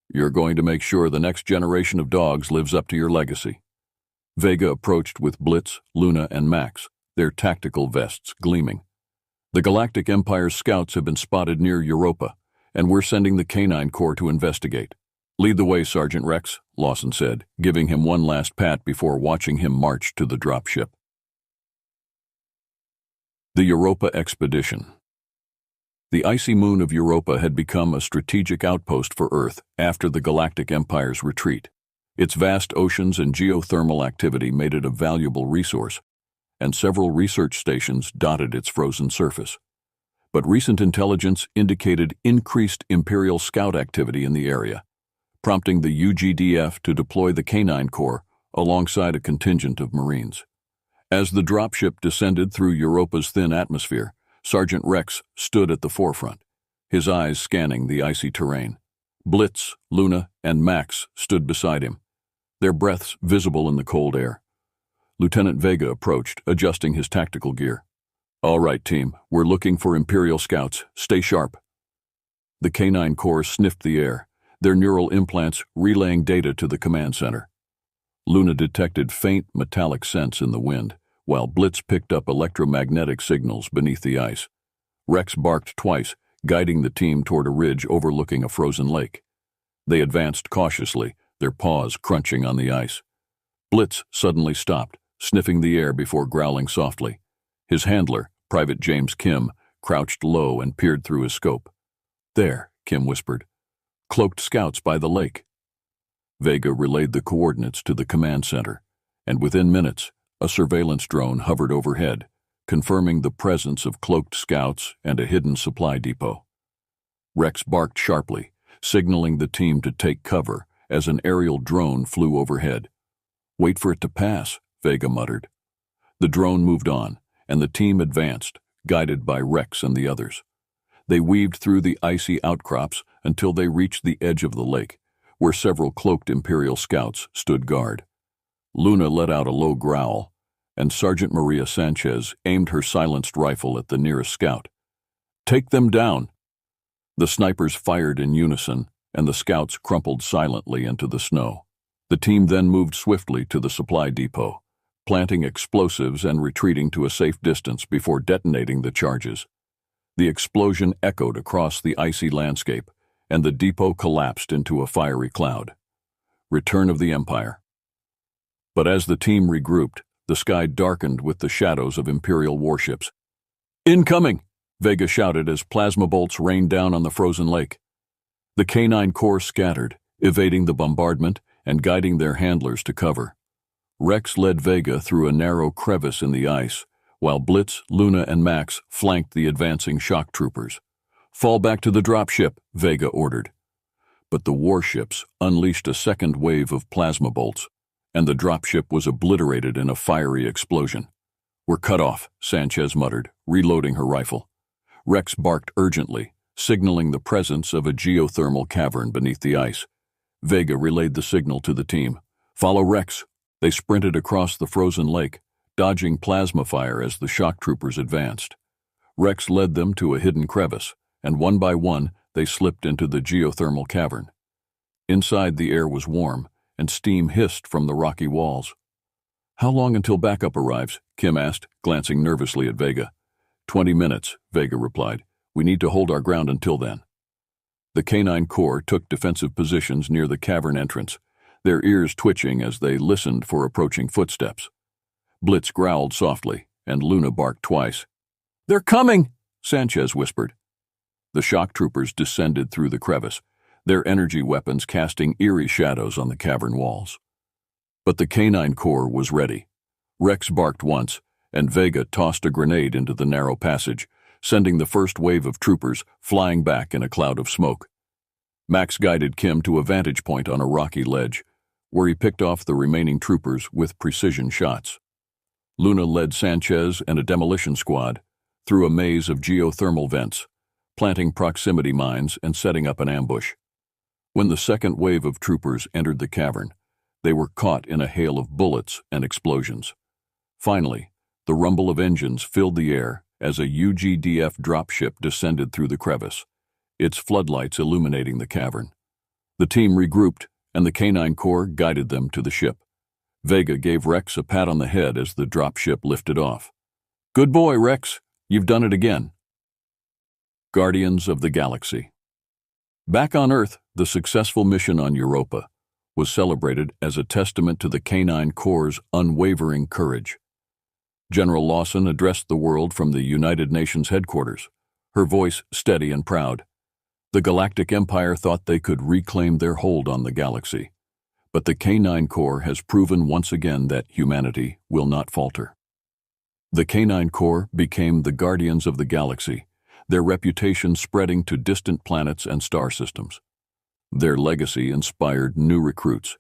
You're going to make sure the next generation of dogs lives up to your legacy. Vega approached with Blitz, Luna, and Max, their tactical vests gleaming. The Galactic Empire's scouts have been spotted near Europa, and we're sending the Canine Corps to investigate. Lead the way, Sergeant Rex, Lawson said, giving him one last pat before watching him march to the dropship. The Europa Expedition. The icy moon of Europa had become a strategic outpost for Earth after the Galactic Empire's retreat. Its vast oceans and geothermal activity made it a valuable resource, and several research stations dotted its frozen surface. but recent intelligence indicated increased Imperial Scout activity in the area, prompting the UGDF to deploy the Canine Corps alongside a contingent of Marines. As the dropship descended through Europa's thin atmosphere, Sergeant Rex stood at the forefront, his eyes scanning the icy terrain. Blitz, Luna, and Max stood beside him, their breaths visible in the cold air. Lieutenant Vega approached, adjusting his tactical gear. "All right, team, we're looking for Imperial Scouts. Stay sharp." The Canine Corps sniffed the air, their neural implants relaying data to the command center. Luna detected faint metallic scents in the wind, while Blitz picked up electromagnetic signals beneath the ice. Rex barked twice, guiding the team toward a ridge overlooking a frozen lake. They advanced cautiously, their paws crunching on the ice. Blitz suddenly stopped, sniffing the air before growling softly. His handler, Private James Kim, crouched low and peered through his scope. "There," Kim whispered. "Cloaked scouts by the lake." Vega relayed the coordinates to the command center, and within minutes, a surveillance drone hovered overhead, confirming the presence of cloaked scouts and a hidden supply depot. Rex barked sharply, signaling the team to take cover as an aerial drone flew overhead. "Wait for it to pass," Vega muttered. The drone moved on, and the team advanced, guided by Rex and the others. They weaved through the icy outcrops until they reached the edge of the lake, where several cloaked Imperial scouts stood guard. Luna let out a low growl, and Sergeant Maria Sanchez aimed her silenced rifle at the nearest scout. "Take them down!" The snipers fired in unison, and the scouts crumpled silently into the snow. The team then moved swiftly to the supply depot, planting explosives and retreating to a safe distance before detonating the charges. The explosion echoed across the icy landscape, and the depot collapsed into a fiery cloud. Return of the Empire. But as the team regrouped, the sky darkened with the shadows of Imperial warships. "Incoming!" Vega shouted as plasma bolts rained down on the frozen lake. The Canine Corps scattered, evading the bombardment and guiding their handlers to cover. Rex led Vega through a narrow crevice in the ice, while Blitz, Luna, and Max flanked the advancing shock troopers. "Fall back to the dropship," Vega ordered. But the warships unleashed a second wave of plasma bolts, and the dropship was obliterated in a fiery explosion. "We're cut off," Sanchez muttered, reloading her rifle. Rex barked urgently, signaling the presence of a geothermal cavern beneath the ice. Vega relayed the signal to the team. "Follow Rex." They sprinted across the frozen lake, dodging plasma fire as the shock troopers advanced. Rex led them to a hidden crevice, and one by one they slipped into the geothermal cavern. Inside, the air was warm, and steam hissed from the rocky walls. "How long until backup arrives?" Kim asked, glancing nervously at Vega. 20 minutes, Vega replied. "We need to hold our ground until then." The Canine Corps took defensive positions near the cavern entrance, their ears twitching as they listened for approaching footsteps. Blitz growled softly, and Luna barked twice. "They're coming!" Sanchez whispered. The shock troopers descended through the crevice, their energy weapons casting eerie shadows on the cavern walls. But the Canine Corps was ready. Rex barked once, and Vega tossed a grenade into the narrow passage, sending the first wave of troopers flying back in a cloud of smoke. Max guided Kim to a vantage point on a rocky ledge, where he picked off the remaining troopers with precision shots. Luna led Sanchez and a demolition squad through a maze of geothermal vents, planting proximity mines and setting up an ambush. When the second wave of troopers entered the cavern, they were caught in a hail of bullets and explosions. Finally, the rumble of engines filled the air as a UGDF dropship descended through the crevice, its floodlights illuminating the cavern. The team regrouped, and the Canine Corps guided them to the ship. Vega gave Rex a pat on the head as the dropship lifted off. "Good boy, Rex. You've done it again." Guardians of the Galaxy. Back on Earth, the successful mission on Europa was celebrated as a testament to the Canine Corps' unwavering courage. General Lawson addressed the world from the United Nations headquarters, her voice steady and proud. The Galactic Empire thought they could reclaim their hold on the galaxy, but the Canine Corps has proven once again that humanity will not falter. The Canine Corps became the Guardians of the Galaxy, their reputation spreading to distant planets and star systems. Their legacy inspired new recruits,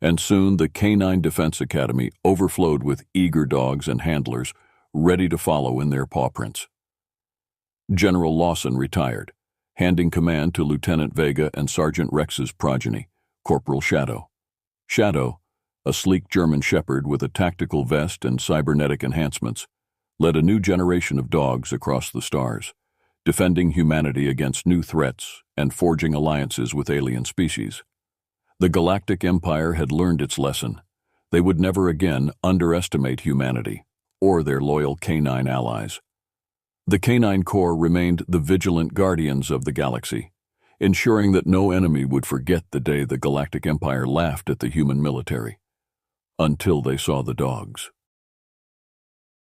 and soon the Canine Defense Academy overflowed with eager dogs and handlers ready to follow in their paw prints. General Lawson retired, handing command to Lieutenant Vega and Sergeant Rex's progeny, Corporal Shadow. Shadow, a sleek German shepherd with a tactical vest and cybernetic enhancements, led a new generation of dogs across the stars, defending humanity against new threats and forging alliances with alien species. The Galactic Empire had learned its lesson. They would never again underestimate humanity or their loyal canine allies. The Canine Corps remained the vigilant guardians of the galaxy, ensuring that no enemy would forget the day the Galactic Empire laughed at the human military, until they saw the dogs.